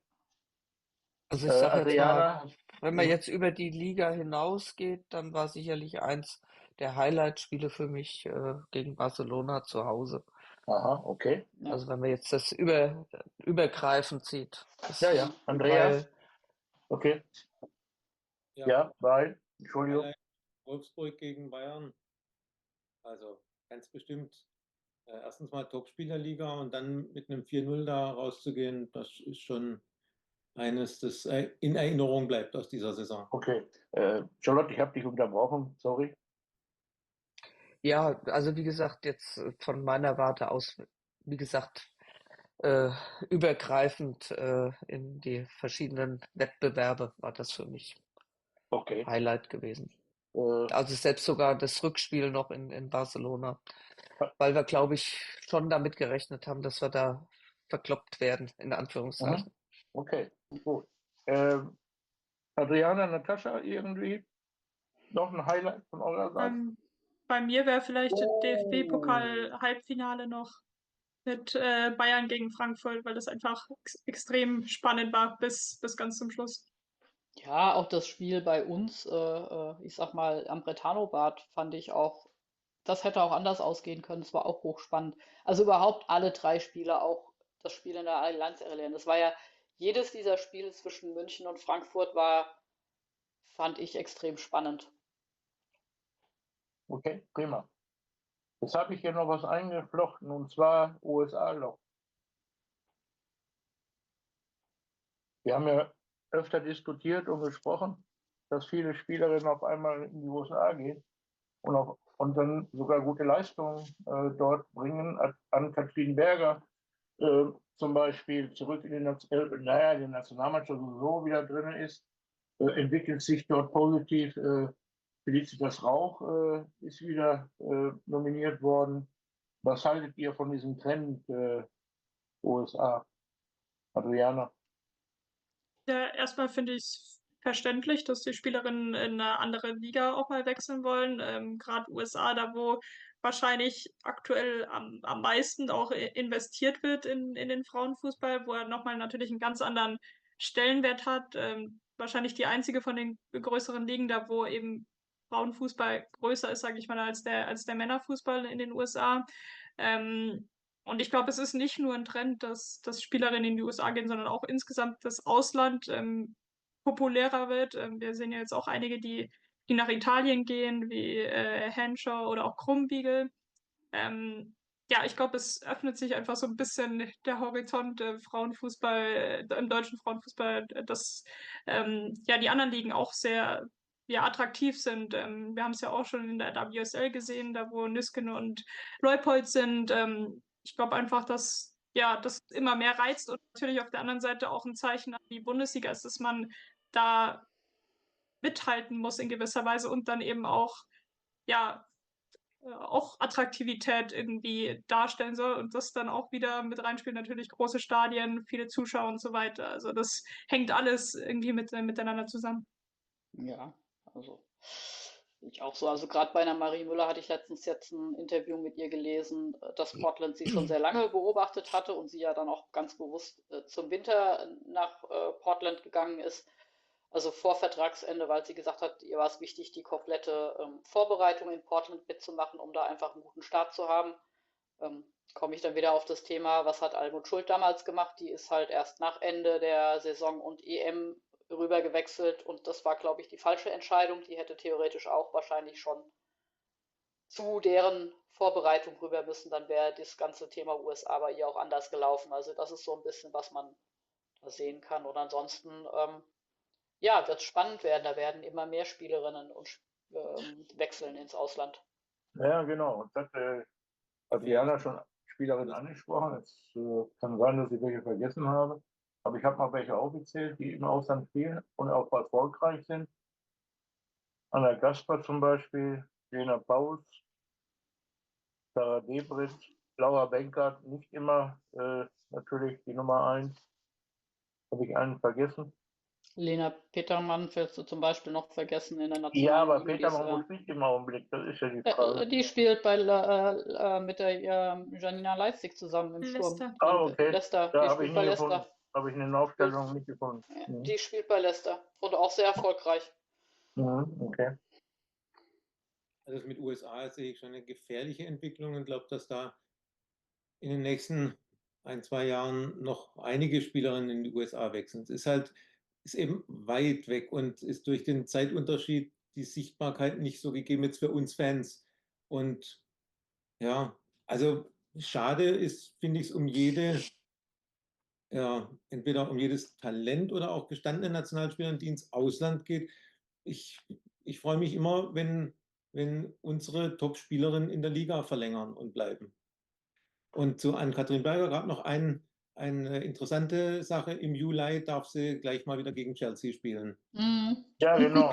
Also ich sage jetzt mal, Adriana, wenn man jetzt über die Liga hinausgeht, dann war sicherlich eins der Highlight-Spiele für mich gegen Barcelona zu Hause. aha, okay. Ja. Also wenn man jetzt das übergreifend sieht. Das, Ja, ja. Andreas, weil okay. Ja, Ja, weil, Entschuldigung. Highlight Wolfsburg gegen Bayern. Also ganz bestimmt. Erstens mal Topspielerliga und dann mit einem 4-0 da rauszugehen, das ist schon eines, das in Erinnerung bleibt aus dieser Saison. Okay. Charlotte, ich habe dich unterbrochen, sorry. ja, also wie gesagt, jetzt von meiner Warte aus, wie gesagt, übergreifend in die verschiedenen Wettbewerbe war das für mich Okay. Highlight gewesen. Äh, Also selbst sogar das Rückspiel noch in Barcelona, weil wir, glaube ich, schon damit gerechnet haben, dass wir da verkloppt werden, in Anführungszeichen. okay, gut. Adriana, Natascha, irgendwie noch ein Highlight von eurer Seite? Bei mir wäre vielleicht Oh. DFB-Pokal-Halbfinale noch mit Bayern gegen Frankfurt, weil das einfach extrem spannend war bis ganz zum Schluss. Ja, auch das Spiel bei uns, ich sag mal, am Brentano-Bad fand ich auch, das hätte auch anders ausgehen können. Es war auch hochspannend. Also überhaupt alle 3 Spiele, auch das Spiel in der Allianz Arena. Das war ja, jedes dieser Spiele zwischen München und Frankfurt fand ich extrem spannend. Okay, prima. Jetzt habe ich hier noch was eingeflochten, und zwar USA-Loch. Wir haben ja öfter diskutiert und gesprochen, dass viele Spielerinnen auf einmal in die USA gehen und dann sogar gute Leistungen dort bringen. Ann-Kathrin Berger zum Beispiel zurück in die Nationalmannschaft sowieso wieder drin ist, entwickelt sich dort positiv. Felicitas Rauch ist wieder nominiert worden. Was haltet ihr von diesem Trend USA? Adriana? Ja, erstmal finde ich es verständlich, dass die Spielerinnen in eine andere Liga auch mal wechseln wollen. Gerade USA, da wo wahrscheinlich aktuell am meisten auch investiert wird in den Frauenfußball, wo er nochmal natürlich einen ganz anderen Stellenwert hat. Wahrscheinlich die einzige von den größeren Ligen, da wo eben Frauenfußball größer ist, sage ich mal, als der Männerfußball in den USA. Und ich glaube, es ist nicht nur ein Trend, dass Spielerinnen in die USA gehen, sondern auch insgesamt das Ausland populärer wird. Wir sehen ja jetzt auch einige, die nach Italien gehen, wie Henshaw oder auch Krumbiegel. Ja, ich glaube, es öffnet sich einfach so ein bisschen der Horizont Frauenfußball, im deutschen Frauenfußball, dass ja die anderen Ligen auch sehr ja, attraktiv sind. Wir haben es ja auch schon in der WSL gesehen, da wo Nüsken und Leupold sind. Ich glaube einfach, dass ja, das immer mehr reizt und natürlich auf der anderen Seite auch ein Zeichen an die Bundesliga ist, dass man da mithalten muss in gewisser Weise und dann eben ja, auch Attraktivität irgendwie darstellen soll und das dann auch wieder mit reinspielt, natürlich große Stadien, viele Zuschauer und so weiter. Also das hängt alles irgendwie miteinander zusammen. Ja, also ich auch so. Also gerade bei einer Marie Müller hatte ich letztens jetzt ein Interview mit ihr gelesen, dass Portland sie schon sehr lange beobachtet hatte und sie ja dann auch ganz bewusst zum Winter nach Portland gegangen ist. Also vor Vertragsende, weil sie gesagt hat, ihr war es wichtig, die komplette Vorbereitung in Portland mitzumachen, um da einfach einen guten Start zu haben. Komme ich dann wieder auf das Thema, was hat Almut Schuld damals gemacht? Die ist halt erst nach Ende der Saison und EM rüber gewechselt und das war, glaube ich, die falsche Entscheidung. Die hätte theoretisch auch wahrscheinlich schon zu deren Vorbereitung rüber müssen. Dann wäre das ganze Thema USA bei ihr auch anders gelaufen. Also das ist so ein bisschen, was man da sehen kann. Und ansonsten, ja, wird es spannend werden. Da werden immer mehr Spielerinnen und wechseln ins Ausland. Ja, genau. Und das hat Diana schon Spielerin angesprochen. Es kann sein, dass ich welche vergessen habe. Aber ich habe mal welche aufgezählt, die im Ausland spielen und auch erfolgreich sind. Anna Gasper zum Beispiel, Lena Pauls, Sarah Debrit, Laura Benkert, nicht immer natürlich die Nummer 1. Habe ich einen vergessen? Lena Petermann willst du zum Beispiel noch vergessen in der Ja, aber Nationalmannschaft. Petermann, wo spielt im Augenblick? Das ist ja die Frage. Die spielt mit der Janina Leipzig zusammen im Sturm. Leicester. Ah, okay. Leicester, Da die habe ich spielt bei nie gefunden. Leicester. Habe ich in den Aufstellungen nicht gefunden. Die spielt bei Leicester und auch sehr erfolgreich. Okay. Also mit USA sehe ich schon eine gefährliche Entwicklung und glaube, dass da in den nächsten 1, 2 Jahren noch einige Spielerinnen in die USA wechseln. Es ist eben weit weg und ist durch den Zeitunterschied die Sichtbarkeit nicht so gegeben jetzt für uns Fans. Und ja, also schade ist, finde ich es entweder um jedes Talent oder auch gestandene Nationalspieler, die ins Ausland geht. Ich freue mich immer, wenn unsere Top-Spielerinnen in der Liga verlängern und bleiben. Und zu Ann-Kathrin Berger gerade noch eine interessante Sache. Im Juli darf sie gleich mal wieder gegen Chelsea spielen. Mhm. Ja, genau.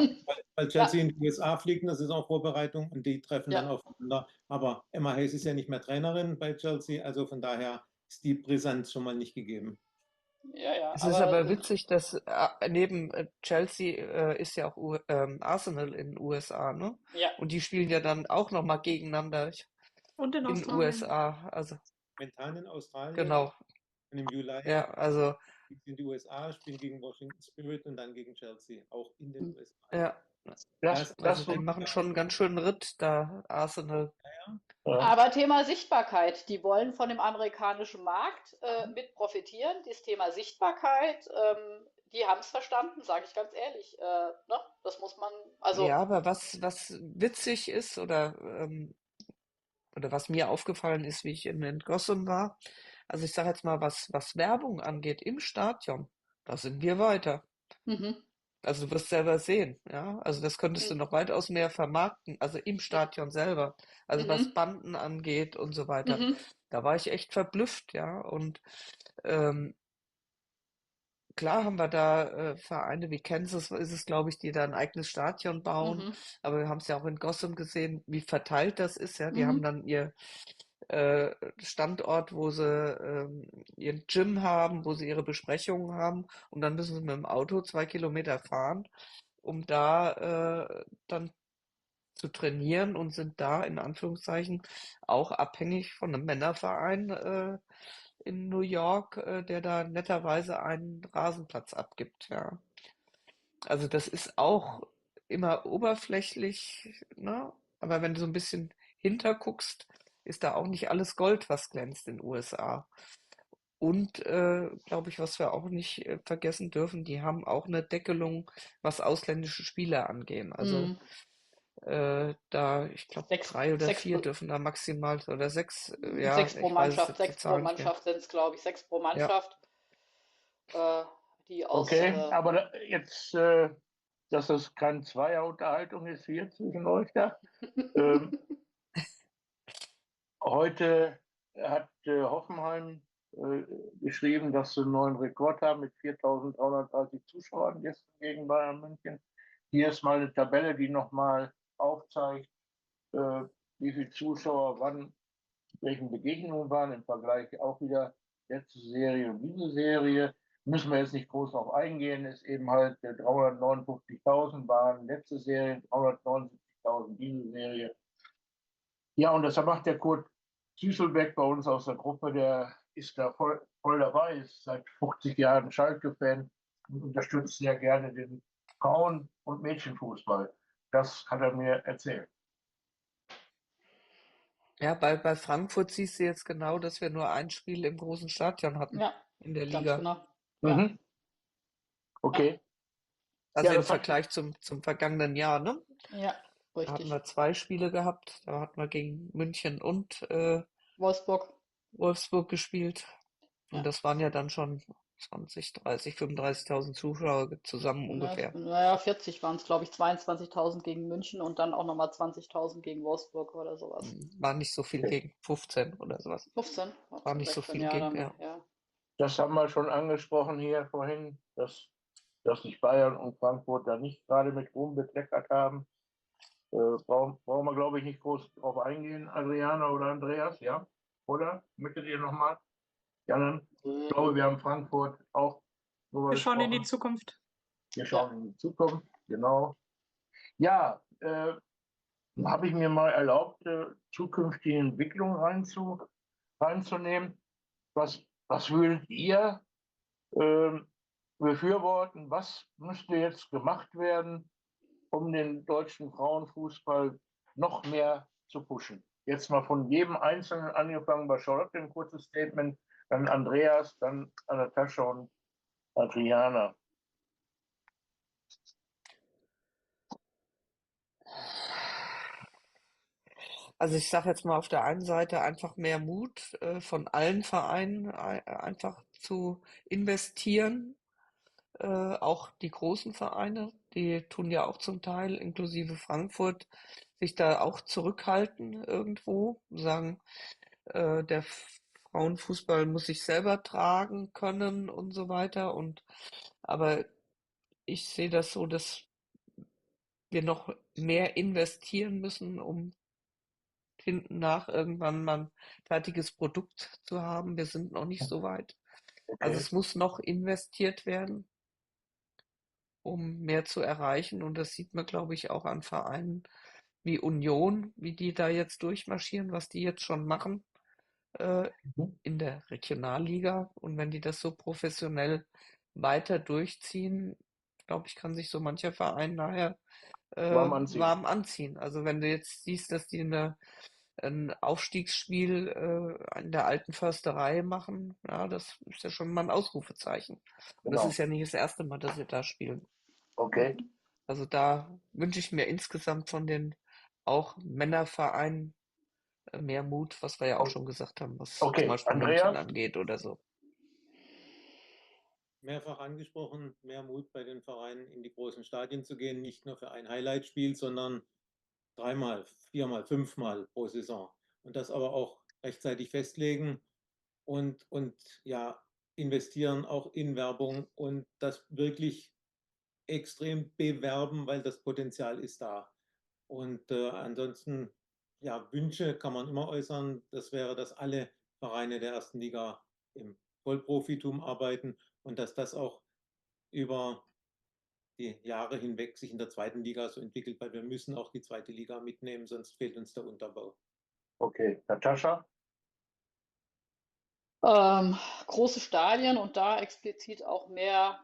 Weil Chelsea in die USA fliegt in der Saisonvorbereitung und die treffen dann aufeinander. Aber Emma Hayes ist ja nicht mehr Trainerin bei Chelsea, also von daher ist die Brisanz schon mal nicht gegeben. Ja, Es ist aber witzig, dass neben Chelsea ist ja auch Arsenal in den USA, ne? Ja. Und die spielen ja dann auch nochmal gegeneinander Und in in Australien. USA. Also Momentan in Australien. genau. Und im Juli Ja, also in die USA, spielen gegen Washington Spirit und dann gegen Chelsea, auch in den USA. ja, also die machen schon einen ganz schönen Ritt da, Arsenal. Aber Thema Sichtbarkeit, die wollen von dem amerikanischen Markt mit profitieren. Das Thema Sichtbarkeit, die haben es verstanden, sage ich ganz ehrlich. Ne? Das muss man, also Ja, aber was witzig ist oder was mir aufgefallen ist, wie ich in Gossum war, also ich sage jetzt mal, was Werbung angeht im Stadion, da sind wir weiter. Also du wirst selber sehen, ja. Also das könntest du noch weitaus mehr vermarkten, also im Stadion selber. Also was Banden angeht und so weiter. Da war ich echt verblüfft, ja. Und klar haben wir da Vereine wie Kansas ist es, glaube ich, die da ein eigenes Stadion bauen. Aber wir haben es ja auch in Gotham gesehen, wie verteilt das ist, ja. Die haben dann ihr Standort, wo sie ihren Gym haben, wo sie ihre Besprechungen haben und dann müssen sie mit dem Auto 2 Kilometer fahren, um da dann zu trainieren und sind da in Anführungszeichen auch abhängig von einem Männerverein in New York, der da netterweise einen Rasenplatz abgibt, ja. Also das ist auch immer oberflächlich, ne? Aber wenn du so ein bisschen hinterguckst, ist da auch nicht alles Gold, was glänzt in den USA. Und glaube ich, was wir auch nicht vergessen dürfen, die haben auch eine Deckelung, was ausländische Spieler angehen. Also ich glaube, Sechs, 3 oder sechs, 4 dürfen da maximal oder 6, ja, sechs pro ich weiß es Mannschaft, jetzt die sechs pro Zahl nicht mehr. Mannschaft sind es, glaube ich, 6 pro Ja, Mannschaft, die aus, Okay, aber jetzt, dass das keine Zweierunterhaltung ist hier zwischen euch da. Ähm, Heute hat Hoffenheim geschrieben, dass sie einen neuen Rekord haben mit 4.330 Zuschauern gestern gegen Bayern München. Hier ist mal eine Tabelle, die nochmal aufzeigt, äh, wie viele Zuschauer wann welchen Begegnungen waren, im Vergleich auch wieder letzte Serie und diese Serie. Müssen wir jetzt nicht groß darauf eingehen, ist eben halt 359.000 waren letzte Serie, 379.000 diese Serie. Ja, und deshalb macht der Kurt Zieselbeck bei uns aus der Gruppe, der ist da voll dabei, ist seit 50 Jahren Schalke-Fan und unterstützt sehr gerne den Frauen- und Mädchenfußball. Das hat er mir erzählt. ja, bei Frankfurt siehst du jetzt genau, dass wir nur ein Spiel im großen Stadion hatten ja, in der ganz Liga. genau. Ja, Mhm. Okay. Also Ja, im das hat, Vergleich zum vergangenen Jahr, ne? ja, Da hatten richtig. wir 2 Spiele gehabt. Da hatten wir gegen München und Wolfsburg, Wolfsburg gespielt. Und ja. das waren ja dann schon 20, 30, 35.000 Zuschauer zusammen ungefähr. Naja, 40 waren es, glaube ich, 22.000 gegen München und dann auch nochmal 20.000 gegen Wolfsburg oder sowas. War nicht so viel gegen 15 oder sowas. 15, War nicht so 16, viel ja, gegen, dann, ja. ja. das haben wir schon angesprochen hier vorhin, dass sich Bayern und Frankfurt da nicht gerade mit Ruhm bekleckert haben. Brauchen wir, glaube ich, nicht groß drauf eingehen, Adriana oder Andreas, ja? Oder? Möchtet ihr nochmal? Ja, dann, ich glaube, wir haben Frankfurt auch drüber Wir schauen in die gesprochen. Zukunft. Wir Ja. schauen in die Zukunft, genau. Ja, habe ich mir mal erlaubt, zukünftige Entwicklungen reinzunehmen. Was würdet ihr ähm, befürworten? Was müsste jetzt gemacht werden, um den deutschen Frauenfußball noch mehr zu pushen? Jetzt mal von jedem Einzelnen angefangen, bei Charlotte ein kurzes Statement, dann Andreas, dann Natascha und Adriana. Also ich sage jetzt mal auf der einen Seite einfach mehr Mut von allen Vereinen einfach zu investieren. Auch die großen Vereine, die tun ja auch zum Teil, inklusive Frankfurt, sich da auch zurückhalten irgendwo, sagen, der Frauenfußball muss sich selber tragen können und so weiter. Aber ich sehe das so, dass wir noch mehr investieren müssen, um hinten nach irgendwann mal ein fertiges Produkt zu haben. Wir sind noch nicht so weit. Also Okay. es muss noch investiert werden, um mehr zu erreichen. Und das sieht man, glaube ich, auch an Vereinen wie Union, wie die da jetzt durchmarschieren, was die jetzt schon machen Mhm. in der Regionalliga. Und wenn die das so professionell weiter durchziehen, glaube ich, kann sich so mancher Verein nachher Warm anziehen. warm anziehen. Also wenn du jetzt siehst, dass die ein Aufstiegsspiel in der alten Försterei machen, ja, das ist ja schon mal ein Ausrufezeichen. Und das Genau. ist ja nicht das erste Mal, dass sie da spielen. Okay. Also da wünsche ich mir insgesamt von den auch Männervereinen mehr Mut, was wir ja auch schon gesagt haben, was zum Okay. Beispiel München Andreas? angeht oder so. Mehrfach angesprochen, mehr Mut bei den Vereinen in die großen Stadien zu gehen, nicht nur für ein Highlight-Spiel, sondern 3-mal, 4-mal, 5-mal pro Saison. Und das aber auch rechtzeitig festlegen und ja, investieren auch in Werbung und das wirklich extrem bewerben, weil das Potenzial ist da. Und ansonsten, ja, Wünsche kann man immer äußern. Das wäre, dass alle Vereine der ersten Liga im Vollprofitum arbeiten und dass das auch über die Jahre hinweg sich in der zweiten Liga so entwickelt, weil wir müssen auch die zweite Liga mitnehmen, sonst fehlt uns der Unterbau. Okay. Natascha? Große Stadien und da explizit auch mehr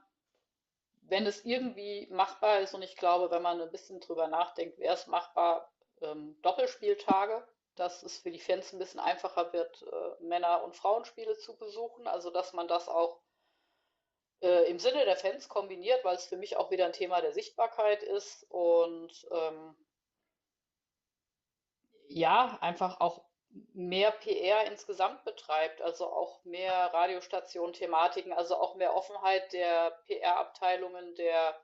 wenn es irgendwie machbar ist, und ich glaube, wenn man ein bisschen drüber nachdenkt, wäre es machbar, Doppelspieltage, dass es für die Fans ein bisschen einfacher wird, Männer- und Frauenspiele zu besuchen. Also dass man das auch im Sinne der Fans kombiniert, weil es für mich auch wieder ein Thema der Sichtbarkeit ist und ja, einfach auch mehr PR insgesamt betreibt, also auch mehr Radiostationen, Thematiken, also auch mehr Offenheit der PR-Abteilungen der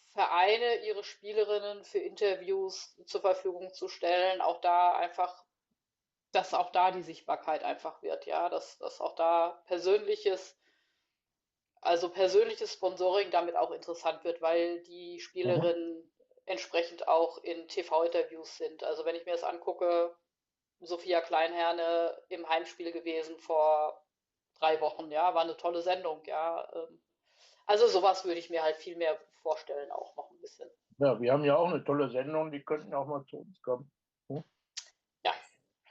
Vereine, ihre Spielerinnen für Interviews zur Verfügung zu stellen, auch da einfach, dass auch da die Sichtbarkeit einfach wird, ja, dass auch da persönliches Sponsoring damit auch interessant wird, weil die Mhm. Spielerinnen entsprechend auch in TV-Interviews sind. Also wenn ich mir das angucke, Sophia Kleinherne im Heimspiel gewesen vor 3 Wochen, ja, war eine tolle Sendung, ja. Also sowas würde ich mir halt viel mehr vorstellen, auch noch ein bisschen. Ja, wir haben ja auch eine tolle Sendung, die könnten auch mal zu uns kommen. Hm? Ja,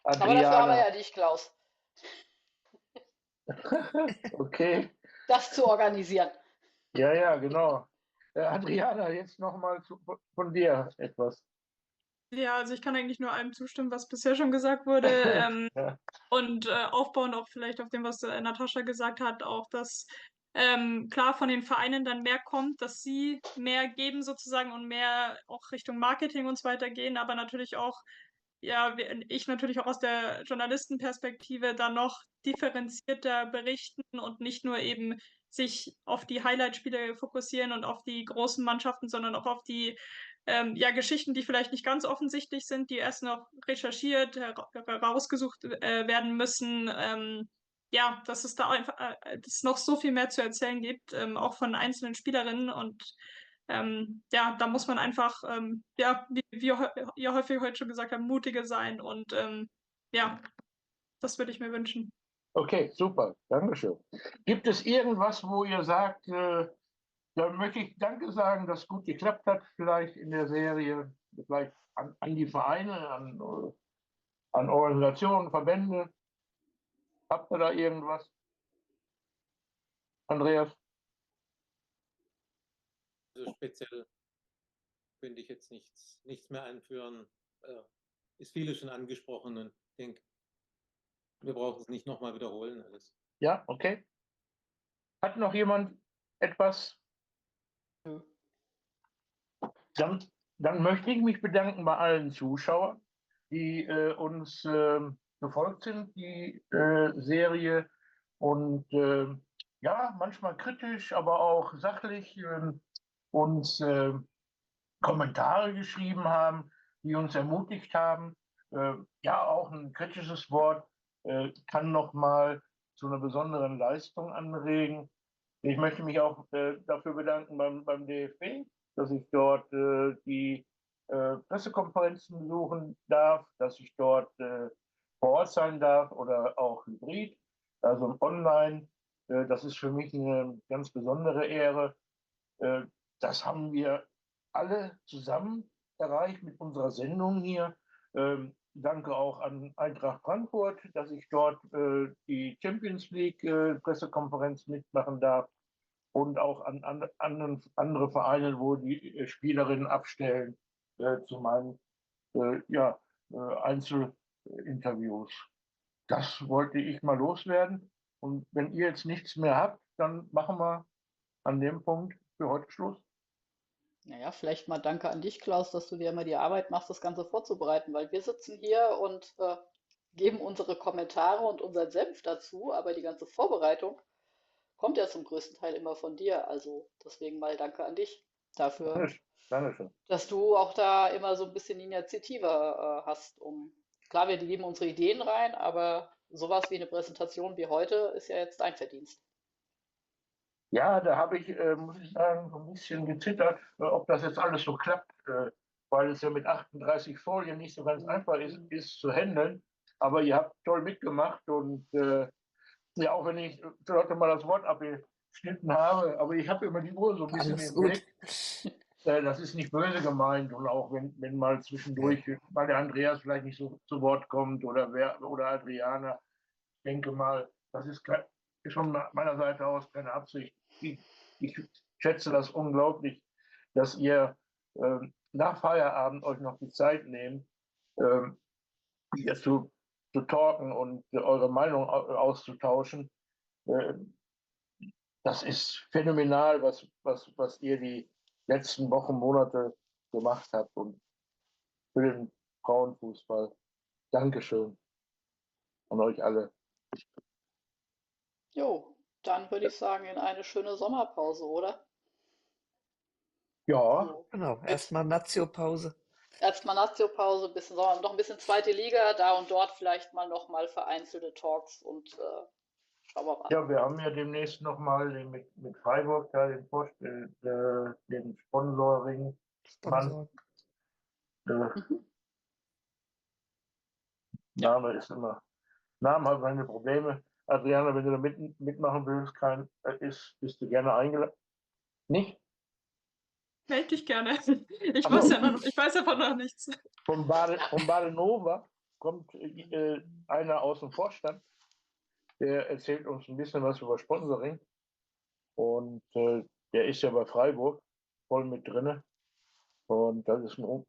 aber dafür haben wir Adriana, ja dich, Klaus, okay. das zu organisieren. Ja, ja, genau. Adriana, jetzt nochmal von dir etwas. Ja, also ich kann eigentlich nur allem zustimmen, was bisher schon gesagt wurde. Ja. Und aufbauend auch vielleicht auf dem, was Natascha gesagt hat, auch, dass klar von den Vereinen dann mehr kommt, dass sie mehr geben sozusagen und mehr auch Richtung Marketing und so weiter gehen, aber natürlich auch, ja, ich natürlich auch aus der Journalistenperspektive dann noch differenzierter berichten und nicht nur eben sich auf die Highlight-Spiele fokussieren und auf die großen Mannschaften, sondern auch auf die ja, Geschichten, die vielleicht nicht ganz offensichtlich sind, die erst noch recherchiert, rausgesucht werden müssen. Ja, dass es da einfach dass es noch so viel mehr zu erzählen gibt, auch von einzelnen Spielerinnen. Und ja, da muss man einfach, ja, wie ihr häufig heute schon gesagt habt, mutiger sein. Und ja, das würde ich mir wünschen. Okay, super, Dankeschön. Gibt es irgendwas, wo ihr sagt, da möchte ich Danke sagen, dass gut geklappt hat, vielleicht in der Serie, vielleicht an die Vereine, an Organisationen, Verbände? Habt ihr da irgendwas, Andreas? Also speziell könnte ich jetzt nichts mehr einführen. Ist vieles schon angesprochen und ich denke, wir brauchen es nicht nochmal wiederholen alles. Ja, okay. Hat noch jemand etwas? Nö. Dann, dann möchte ich mich bedanken bei allen Zuschauern, die uns gefolgt sind, die Serie. Und ja, manchmal kritisch, aber auch sachlich uns Kommentare geschrieben haben, die uns ermutigt haben. Ja, auch ein kritisches Wort kann nochmal zu einer besonderen Leistung anregen. Ich möchte mich auch dafür bedanken beim DFB, dass ich dort die Pressekonferenzen besuchen darf, dass ich dort vor Ort sein darf oder auch hybrid, also online. Das ist für mich eine ganz besondere Ehre. Äh, Das haben wir alle zusammen erreicht mit unserer Sendung hier. Danke auch an Eintracht Frankfurt, dass ich dort die Champions League Pressekonferenz mitmachen darf und auch an andere Vereine, wo die Spielerinnen abstellen zu meinen ja, Einzelinterviews. Das wollte ich mal loswerden. Und wenn ihr jetzt nichts mehr habt, dann machen wir an dem Punkt für heute Schluss. Naja, vielleicht mal danke an dich, Klaus, dass du dir immer die Arbeit machst, das Ganze vorzubereiten, weil wir sitzen hier und geben unsere Kommentare und unseren Senf dazu, aber die ganze Vorbereitung kommt ja zum größten Teil immer von dir. Also deswegen mal danke an dich dafür, Dankeschön. dass du auch da immer so ein bisschen Initiative hast, klar, wir geben unsere Ideen rein, aber sowas wie eine Präsentation wie heute ist ja jetzt dein Verdienst. Ja, da habe ich, muss ich sagen, so ein bisschen gezittert, ob das jetzt alles so klappt, weil es ja mit 38 Folien nicht so ganz einfach ist zu handeln. Aber ihr habt toll mitgemacht und ja, auch wenn ich heute mal das Wort abgeschnitten habe, aber ich habe immer die Uhr so ein bisschen Alles im gut. Blick. Das ist nicht böse gemeint und auch wenn mal zwischendurch mal der Andreas vielleicht nicht so zu Wort kommt oder Adriana, ich denke mal, das ist von meiner Seite aus keine Absicht. Ich schätze das unglaublich, dass ihr nach Feierabend euch noch die Zeit nehmt, hier zu talken und eure Meinung auszutauschen. Das ist phänomenal, was ihr die letzten Wochen, Monate gemacht habt und für den Frauenfußball. Dankeschön an euch alle. Jo, dann würde ich sagen, in eine schöne Sommerpause, oder? Ja, So, Genau, mit erstmal Nazio-Pause. erstmal Nazio-Pause, bisschen Sommer, noch ein bisschen zweite Liga, da und dort vielleicht noch mal vereinzelte Talks und schauen wir mal. ja, wir haben ja demnächst nochmal mit Freiburg da den Sponsoring. Sponsor. Mhm. Name ist immer. Namen haben seine Probleme. Adriana, wenn du da mitmachen willst, bist du gerne eingeladen. Nicht? Meld dich gerne. Ich Ach weiß so. ich weiß davon noch nichts. Von Badenova kommt einer aus dem Vorstand, der erzählt uns ein bisschen was über Sponsoring. Und der ist ja bei Freiburg voll mit drinne. Und das ist ein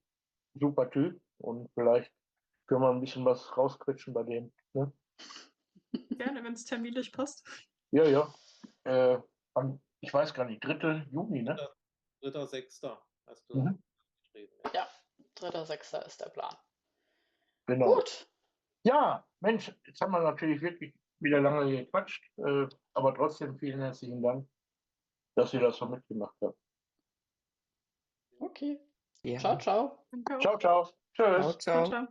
super Typ. Und vielleicht können wir ein bisschen was rausquetschen bei dem. Ne? Gerne, wenn es terminlich passt. Ja, ja. Ich weiß gar nicht, 3. Juni, ne? 3.6. hast du Mhm. geschrieben. Ja, 3.6. ist der Plan. Genau. Gut, Ja, Mensch, jetzt haben wir natürlich wirklich wieder lange gequatscht. Aber trotzdem vielen herzlichen Dank, dass ihr das so mitgemacht habt. okay. Ja. Ciao, ciao. Danke auch. Ciao, ciao. Tschüss. Ciao, Ciao, ciao. ciao.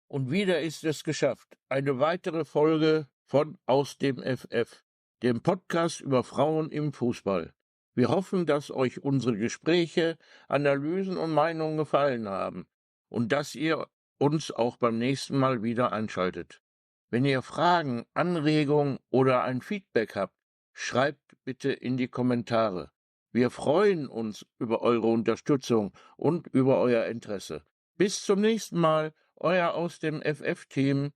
Und wieder ist es geschafft. Eine weitere Folge von Aus dem FF, dem Podcast über Frauen im Fußball. Wir hoffen, dass euch unsere Gespräche, Analysen und Meinungen gefallen haben und dass ihr uns auch beim nächsten Mal wieder einschaltet. Wenn ihr Fragen, Anregungen oder ein Feedback habt, schreibt bitte in die Kommentare. Wir freuen uns über eure Unterstützung und über euer Interesse. Bis zum nächsten Mal. Euer aus dem FF-Team